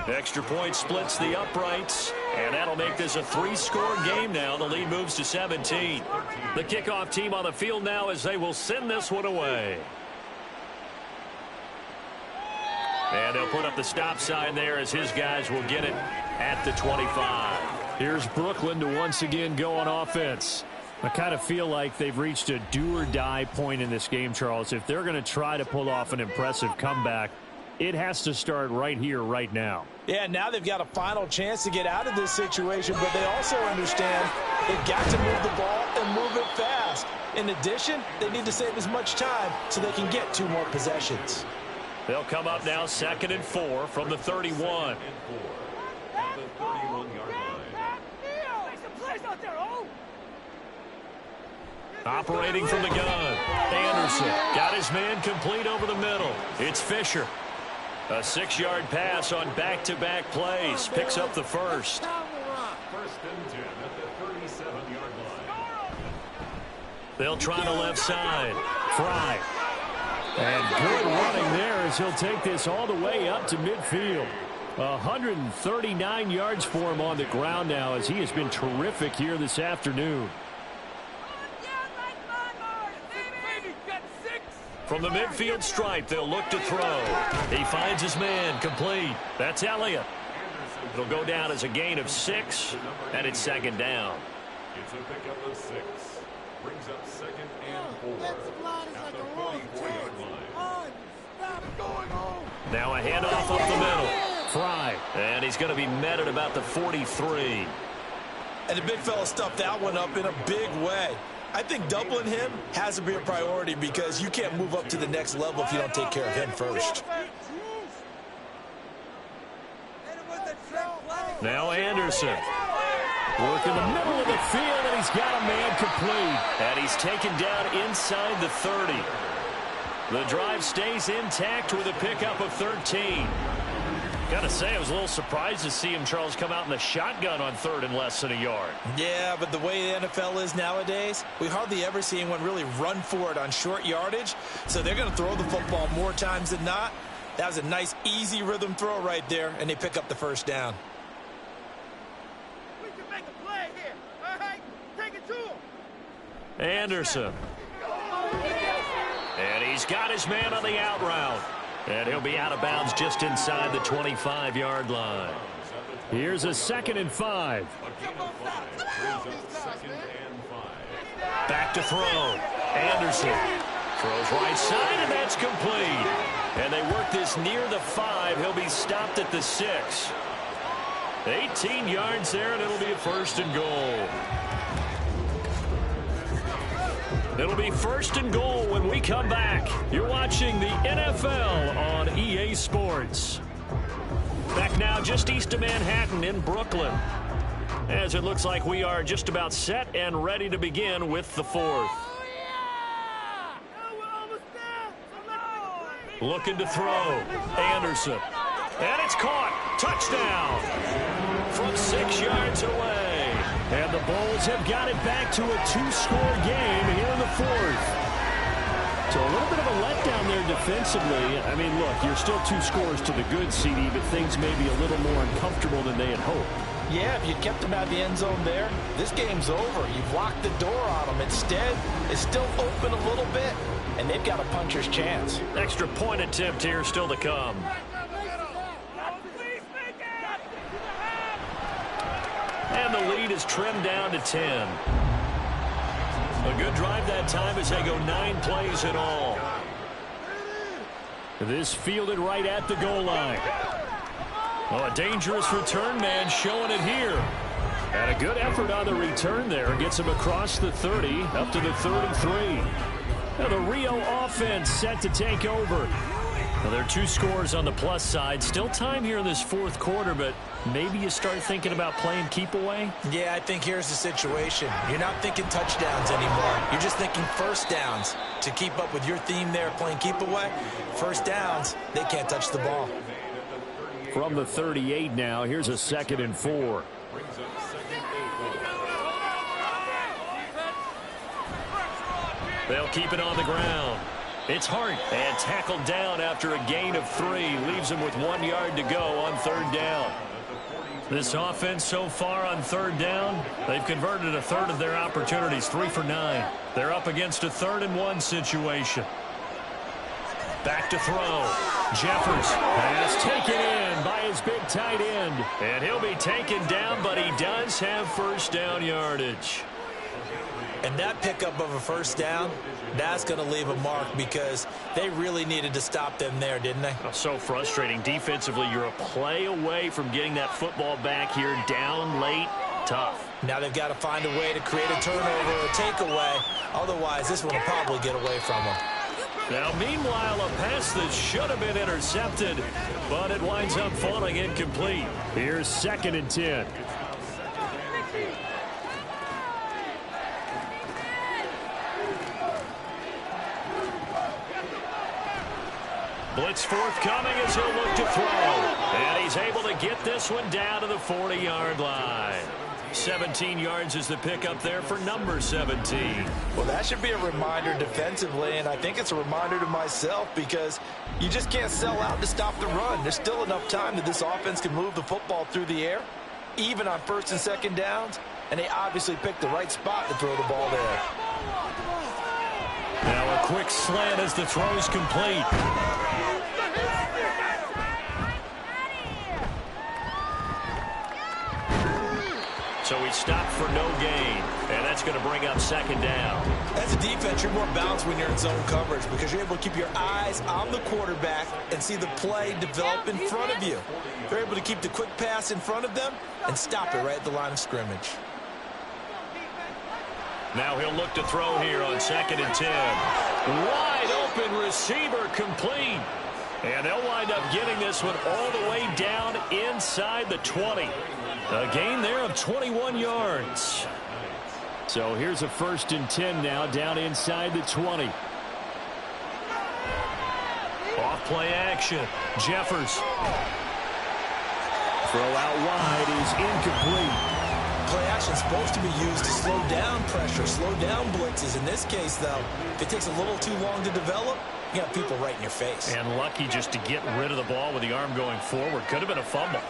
Extra point splits the uprights, and that'll make this a 3-score game now. The lead moves to 17. The kickoff team on the field now as they will send this one away. And they'll put up the stop sign there as his guys will get it at the 25. Here's Brooklyn to once again go on offense. I kind of feel like they've reached a do-or-die point in this game, Charles. If they're going to try to pull off an impressive comeback, it has to start right here, right now. Yeah, now they've got a final chance to get out of this situation, but they also understand they've got to move the ball and move it fast. In addition, they need to save as much time so they can get 2 more possessions. They'll come up now 2nd and 4 from the 31. Operating from the gun. Anderson got his man complete over the middle. It's Fisher. A 6-yard pass on back-to-back plays. Picks up the first. 1st and 10 at the 37-yard line. They'll try the left side. Fry. And good running there as he'll take this all the way up to midfield. 139 yards for him on the ground now as he has been terrific here this afternoon. From the midfield stripe, they'll look to throw. He finds his man, complete. That's Elliott. It'll go down as a gain of 6, and it's second down. It's a pickup of 6. Brings up second and 4 at the 44-yard line. Now a handoff up the middle. Fry. And he's going to be met at about the 43. And the big fella stuffed that one up in a big way. I think doubling him has to be a priority because you can't move up to the next level if you don't take care of him first. Now Anderson. Work in the middle of the field, and he's got a man complete. And he's taken down inside the 30. The drive stays intact with a pickup of 13. Gotta say, I was a little surprised to see him, Charles, come out in the shotgun on third and less than a yard. Yeah, but the way the NFL is nowadays, we hardly ever see anyone really run for it on short yardage. So they're going to throw the football more times than not. That was a nice, easy rhythm throw right there, and they pick up the first down. We can make a play here. All right, take it to him. Anderson. And he's got his man on the out route. And he'll be out of bounds just inside the 25-yard line. Here's a 2nd and 5. Back to throw. Anderson throws right side, and that's complete. And they work this near the 5. He'll be stopped at the 6. 18 yards there, and it'll be a 1st and goal. It'll be 1st and goal when we come back. You're watching the NFL on EA Sports. Back now just east of Manhattan in Brooklyn. As it looks like we are just about set and ready to begin with the 4th. Looking to throw. Anderson. And it's caught. Touchdown. From 6 yards away. And the Bulls have got it back to a 2-score game here in the 4th. So a little bit of a letdown there defensively. I mean, look, you're still 2 scores to the good, CD, but things may be a little more uncomfortable than they had hoped. Yeah, if you kept them out of the end zone there, this game's over. You've locked the door on them. Instead, it's still open a little bit, and they've got a puncher's chance. Extra point attempt here still to come. And the lead is trimmed down to 10. A good drive that time as they go 9 plays in all. This fielded right at the goal line. Oh, a dangerous return man showing it here. And a good effort on the return there. Gets him across the 30 up to the 33. Now the Rio offense set to take over. Well, there are 2 scores on the plus side. Still time here in this 4th quarter, but maybe you start thinking about playing keep away? Yeah, I think here's the situation. You're not thinking touchdowns anymore. You're just thinking first downs. To keep up with your theme there, playing keep away, first downs, they can't touch the ball. From the 38 now, here's a 2nd and 4. They'll keep it on the ground. It's Hart, and tackled down after a gain of 3. Leaves him with 1 yard to go on 3rd down. This offense so far on 3rd down, they've converted a third of their opportunities, 3 for 9. They're up against a 3rd and 1 situation. Back to throw. Jeffers has taken in by his big tight end. And he'll be taken down, but he does have 1st down yardage. And that pickup of a 1st down, that's going to leave a mark because they really needed to stop them there, didn't they? Oh, so frustrating. Defensively, you're a play away from getting that football back here down late. Tough. Now they've got to find a way to create a turnover or a takeaway. Otherwise, this one will probably get away from them. Now, meanwhile, a pass that should have been intercepted, but it winds up falling incomplete. Here's 2nd and 10. Blitz forthcoming as he'll look to throw. And he's able to get this one down to the 40-yard line. 17 yards is the pickup there for number 17. Well, that should be a reminder defensively, and I think it's a reminder to myself because you just can't sell out to stop the run. There's still enough time that this offense can move the football through the air, even on first and second downs, and they obviously picked the right spot to throw the ball there. Now a quick slant as the throw's complete. So he stopped for no gain, and that's going to bring up second down. As a defense, you're more balanced when you're in zone coverage because you're able to keep your eyes on the quarterback and see the play develop in front of you. They're able to keep the quick pass in front of them and stop it right at the line of scrimmage. Now he'll look to throw here on 2nd and 10. Wide open receiver complete. And they'll wind up getting this one all the way down inside the 20. A gain there of 21 yards. So here's a 1st and 10 now down inside the 20. Off play action. Jeffers. Throw out wide is incomplete. Play action is supposed to be used to slow down pressure, slow down blitzes. In this case, though, if it takes a little too long to develop, you got people right in your face. And lucky just to get rid of the ball with the arm going forward. Could have been a fumble.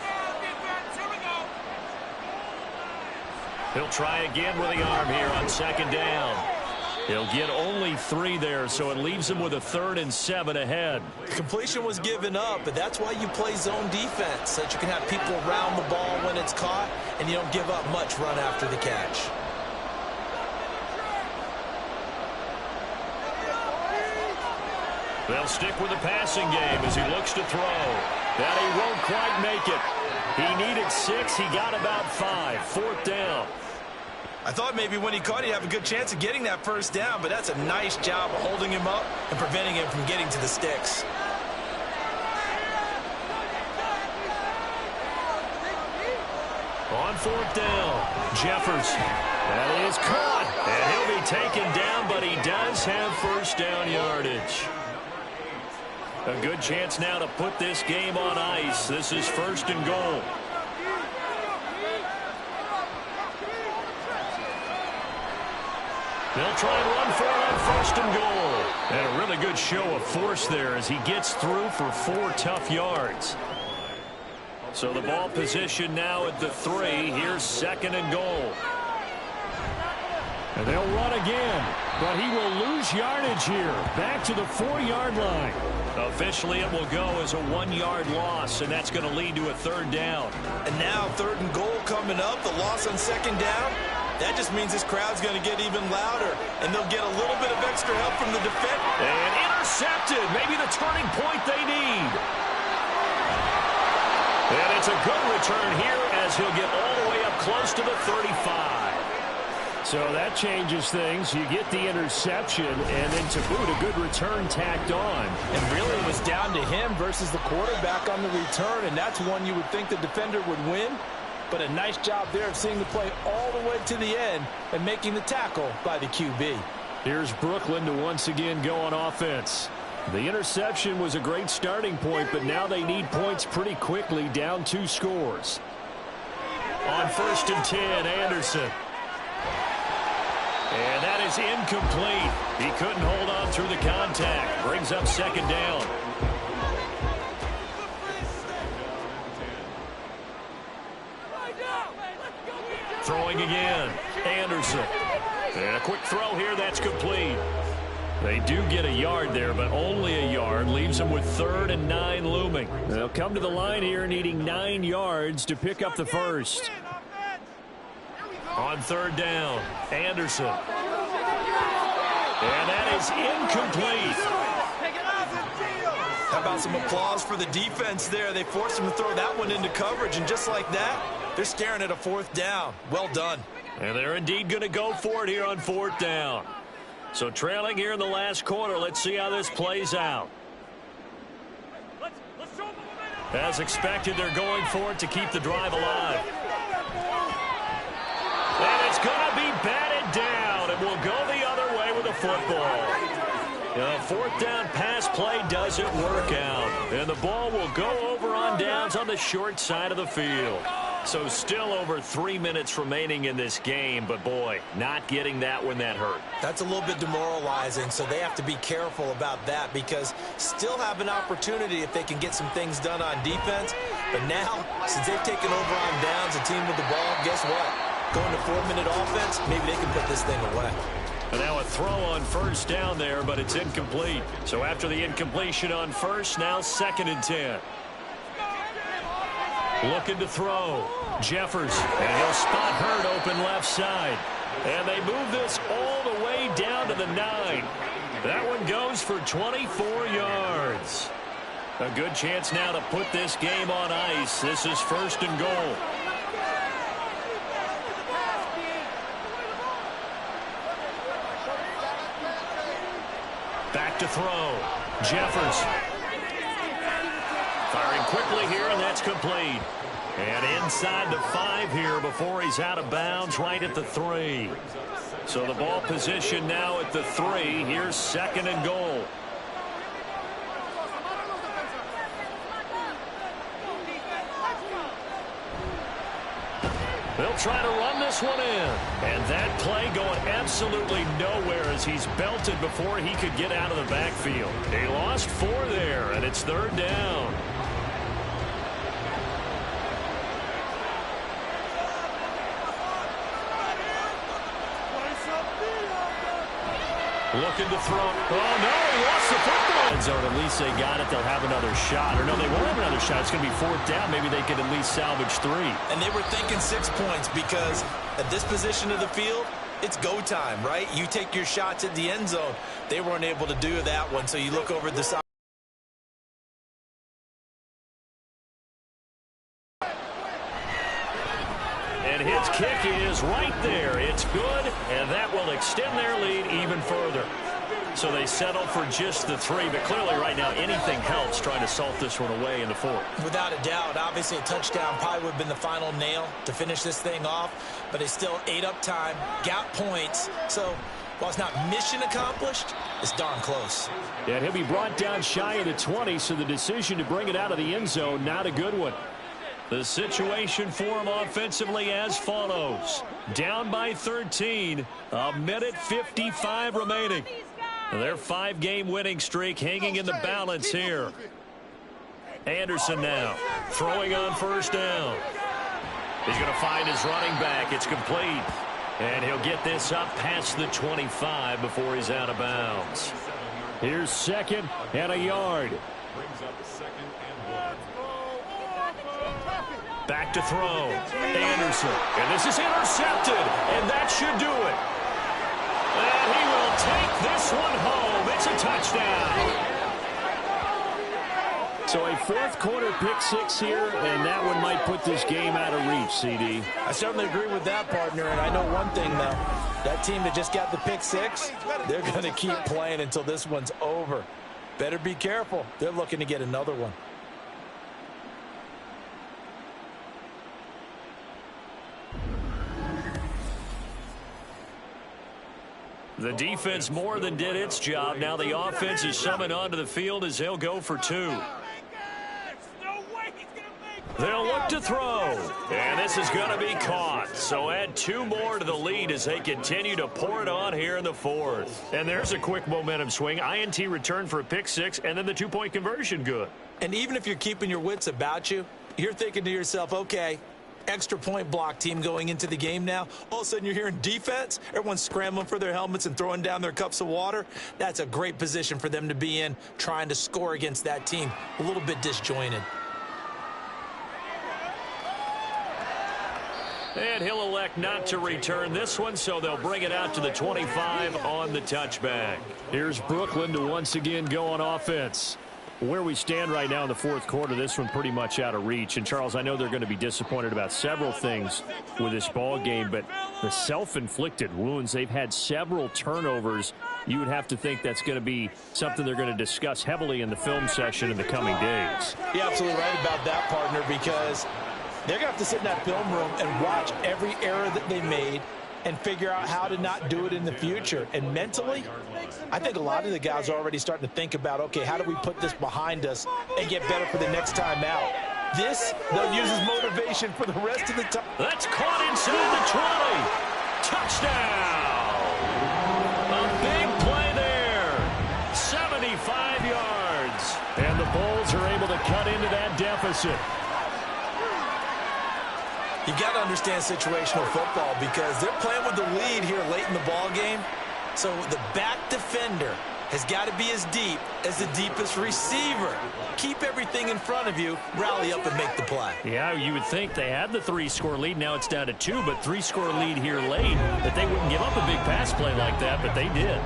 He'll try again with the arm here on 2nd down. He'll get only 3 there, so it leaves him with a 3rd and 7 ahead. Completion was given up, but that's why you play zone defense, so that you can have people around the ball when it's caught, and you don't give up much run after the catch. They'll stick with the passing game as he looks to throw. That he won't quite make it. He needed 6. He got about 5. 4th down. I thought maybe when he caught it, he'd have a good chance of getting that 1st down, but that's a nice job of holding him up and preventing him from getting to the sticks. On 4th down, Jeffers. That is caught, and he'll be taken down, but he does have 1st down yardage. A good chance now to put this game on ice. This is 1st and goal. They'll try and run for it on 1st and goal. And a really good show of force there as he gets through for 4 tough yards. So the ball position now at the 3. Here's 2nd and goal. And they'll run again, but he will lose yardage here. Back to the 4-yard line. Officially, it will go as a 1-yard loss, and that's going to lead to a 3rd down. And now 3rd and goal coming up. The loss on 2nd down. That just means this crowd's going to get even louder, and they'll get a little bit of extra help from the defense. And intercepted. Maybe the turning point they need. And it's a good return here as he'll get all the way up close to the 35. So that changes things. You get the interception, and then to boot, a good return tacked on. And really it was down to him versus the quarterback on the return, and that's one you would think the defender would win. But a nice job there of seeing the play all the way to the end and making the tackle by the QB. Here's Brooklyn to once again go on offense. The interception was a great starting point, but now they need points pretty quickly, down 2 scores. On 1st and 10, Anderson. And that is incomplete. He couldn't hold on through the contact. Brings up 2nd down. Throwing again. Anderson. And a quick throw here. That's complete. They do get a yard there, but only a yard. Leaves them with 3rd and 9 looming. They'll come to the line here needing 9 yards to pick up the 1st. On 3rd down, Anderson. And that is incomplete. How about some applause for the defense there? They forced him to throw that one into coverage, and just like that, they're staring at a 4th down. Well done. And they're indeed going to go for it here on 4th down. So trailing here in the last quarter, let's see how this plays out. As expected, they're going for it to keep the drive alive. And it's going to be batted down, and we'll go the other way with the football. A 4th down pass play doesn't work out, and the ball will go over on downs on the short side of the field. So still over 3 minutes remaining in this game, but boy, not getting that when that hurt. That's a little bit demoralizing, so they have to be careful about that because still have an opportunity if they can get some things done on defense. But now, since they've taken over on downs, the team with the ball, guess what? Going to 4-minute offense, maybe they can put this thing away. And now a throw on first down there, but it's incomplete. So after the incompletion on first, now 2nd and 10. Looking to throw. Jeffers, and he'll spot Hurd open left side. And they move this all the way down to the 9. That one goes for 24 yards. A good chance now to put this game on ice. This is 1st and goal. Back to throw. Jeffers. Firing quickly here, and that's complete. And inside the 5 here before he's out of bounds, right at the 3. So the ball position now at the 3. Here's 2nd and goal. They'll try to run this one in. And that play going absolutely nowhere as he's belted before he could get out of the backfield. They lost 4 there, and it's 3rd down. Looking to throw. Oh, no, he lost the football. Zone. At least they got it. They'll have another shot. Or no, they won't have another shot. It's going to be 4th down. Maybe they could at least salvage 3. And they were thinking 6 points because at this position of the field, it's go time, right? You take your shots at the end zone. They weren't able to do that one, so you look over the side. And his kick is right there. It's good, and that will extend their lead even further. So they settle for just the 3, but clearly right now anything helps trying to salt this one away in the 4th. Without a doubt, obviously a touchdown probably would have been the final nail to finish this thing off, but it's still ate up time, got points. So while it's not mission accomplished, it's darn close. Yeah, he'll be brought down shy of the 20, so the decision to bring it out of the end zone, not a good one. The situation for him offensively as follows. Down by 13, 1:55 remaining. Their 5-game winning streak hanging in the balance here. Anderson now throwing on first down. He's going to find his running back. It's complete. And he'll get this up past the 25 before he's out of bounds. Here's 2nd and a yard. Back to throw. Anderson. And this is intercepted. And that should do it. And he will take this one home. It's a touchdown. So a 4th quarter pick 6 here, and that one might put this game out of reach, CD. I certainly agree with that, partner. And I know one thing, though. That team that just got the pick 6, they're going to keep playing until this one's over. Better be careful. They're looking to get another one. The defense more than did its job. Now the offense is summoned onto the field as they'll go for 2. They'll look to throw. And this is going to be caught. So add 2 more to the lead as they continue to pour it on here in the 4th. And there's a quick momentum swing. INT return for a pick 6, and then the 2-point conversion good. And even if you're keeping your wits about you, you're thinking to yourself, okay, extra point block team going into the game now. All of a sudden you're hearing defense. Everyone's scrambling for their helmets and throwing down their cups of water. That's a great position for them to be in, trying to score against that team. A little bit disjointed. And he'll elect not to return this one, so they'll bring it out to the 25 on the touchback. Here's Brooklyn to once again go on offense. Where we stand right now in the 4th quarter, this one pretty much out of reach. And, Charles, I know they're going to be disappointed about several things with this ball game, but the self-inflicted wounds, they've had several turnovers. You would have to think that's going to be something they're going to discuss heavily in the film session in the coming days. You're absolutely right about that, partner, because they're going to have to sit in that film room and watch every error that they made and figure out how to not do it in the future. And mentally, I think a lot of the guys are already starting to think about, okay, how do we put this behind us and get better for the next time out? this, they'll use as motivation for the rest of the time. That's caught inside the 20. Touchdown. A big play there. 75 yards. And the Bulls are able to cut into that deficit. You got to understand situational football because they're playing with the lead here late in the ball game. So the back defender has got to be as deep as the deepest receiver. Keep everything in front of you, rally up and make the play. Yeah, you would think they had the 3-score lead. Now it's down to 2, but 3-score lead here late. That they wouldn't give up a big pass play like that, but they did.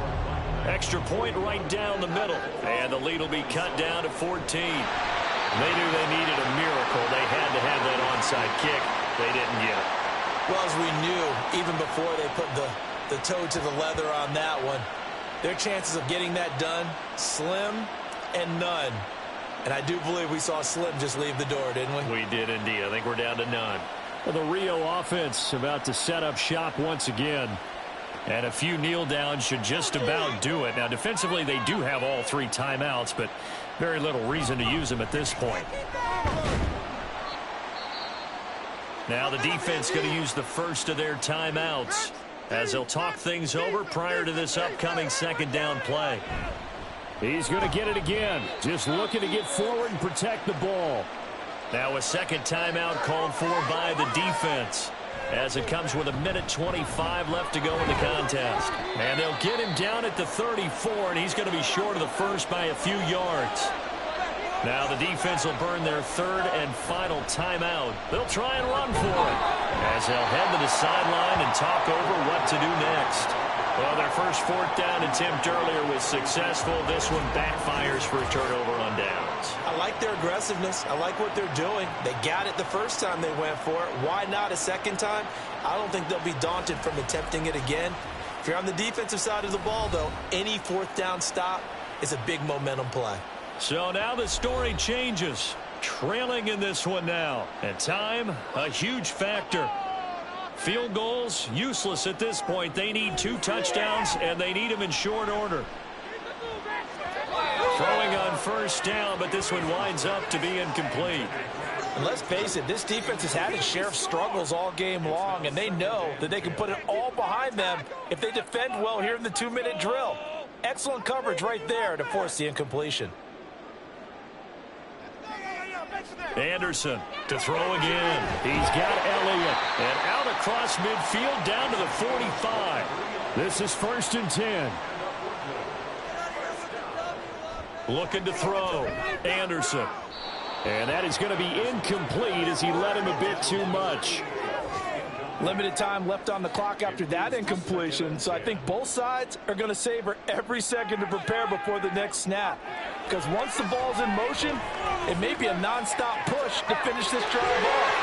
Extra point right down the middle. And the lead will be cut down to 14. They knew they needed a miracle. They had to have that onside kick. They didn't get it. Well, as we knew, even before they put the toe to the leather on that one, their chances of getting that done, slim and none. And I do believe we saw Slim just leave the door, didn't we? We did indeed. I think we're down to none. Well, the Rio offense about to set up shop once again. And a few kneel downs should just about do it. Now, defensively, they do have all 3 timeouts, but very little reason to use them at this point. Now the defense going to use the first of their timeouts as they'll talk things over prior to this upcoming second down play. He's going to get it again. Just looking to get forward and protect the ball. Now a second timeout called for by the defense as it comes with 1:25 left to go in the contest. And they'll get him down at the 34, and he's going to be short of the first by a few yards. Now the defense will burn their third and final timeout. They'll try and run for it as they'll head to the sideline and talk over what to do next. Well, their first 4th down attempt earlier was successful. This one backfires for a turnover on downs. I like their aggressiveness. I like what they're doing. They got it the first time they went for it. Why not a second time? I don't think they'll be daunted from attempting it again. If you're on the defensive side of the ball, though, any 4th down stop is a big momentum play. So now the story changes. Trailing in this one now. And time, a huge factor. Field goals, useless at this point. They need 2 touchdowns, and they need them in short order. Throwing on first down, but this one winds up to be incomplete. And let's face it, this defense has had its share of struggles all game long, and they know that they can put it all behind them if they defend well here in the 2-minute drill. Excellent coverage right there to force the incompletion. Anderson to throw again. He's got Elliott. And out across midfield down to the 45. This is 1st and 10. Looking to throw. Anderson. And that is going to be incomplete as he led him a bit too much. Limited time left on the clock after that incompletion, so I think both sides are going to savor every second to prepare before the next snap. Because once the ball's in motion, it may be a nonstop push to finish this drive off.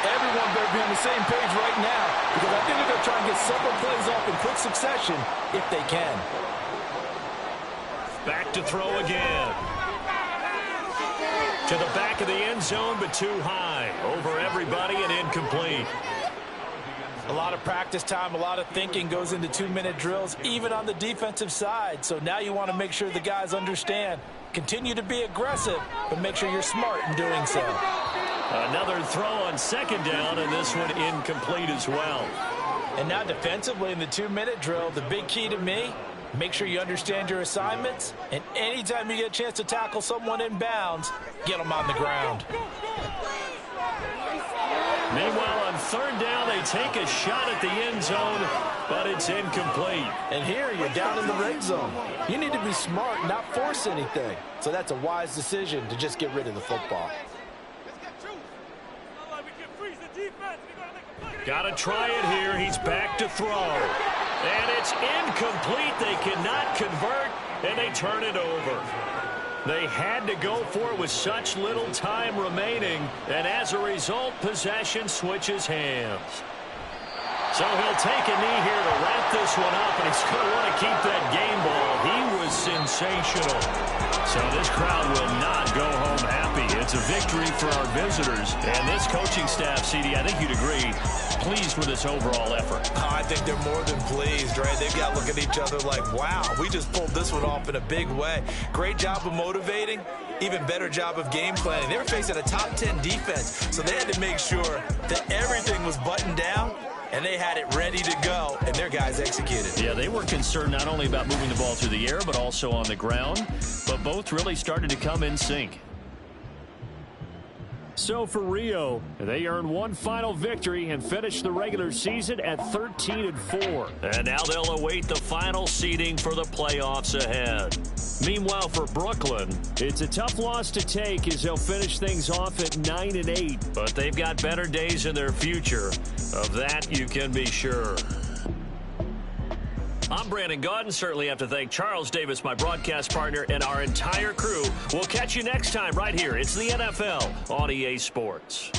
Everyone better be on the same page right now, because I think they're going to try and get several plays off in quick succession if they can. Back to throw again. To the back of the end zone, but too high. Over everybody and incomplete. A lot of practice time, a lot of thinking goes into 2-minute drills, even on the defensive side. So now you want to make sure the guys understand. Continue to be aggressive, but make sure you're smart in doing so. Another throw on second down, and this one incomplete as well. And now defensively in the 2-minute drill, the big key to me, make sure you understand your assignments, and anytime you get a chance to tackle someone in bounds, get them on the ground. Meanwhile, on third down, they take a shot at the end zone, but it's incomplete. And here, you're down in the red zone. You need to be smart, not force anything. So that's a wise decision to just get rid of the football. Got to try it here. He's back to throw. And it's incomplete. They cannot convert, and they turn it over. They had to go for it with such little time remaining, and as a result, possession switches hands. So he'll take a knee here to wrap this one up, and he's going to want to keep that game ball. He was sensational. So this crowd will not go home happy. It's It's a victory for our visitors. And this coaching staff, CD, I think you'd agree, pleased with this overall effort. I think they're more than pleased, right? They've got to look at each other like, wow, we just pulled this one off in a big way. Great job of motivating, even better job of game planning. They were facing a top 10 defense, so they had to make sure that everything was buttoned down, and they had it ready to go, and their guys executed. Yeah, they were concerned not only about moving the ball through the air, but also on the ground, but both really started to come in sync. So for Rio, they earned one final victory and finished the regular season at 13-4. And now they'll await the final seeding for the playoffs ahead. Meanwhile, for Brooklyn, it's a tough loss to take as they'll finish things off at 9-8. But they've got better days in their future. Of that, you can be sure. I'm Brandon Gaudin. Certainly have to thank Charles Davis, my broadcast partner, and our entire crew. We'll catch you next time right here. It's the NFL on EA Sports.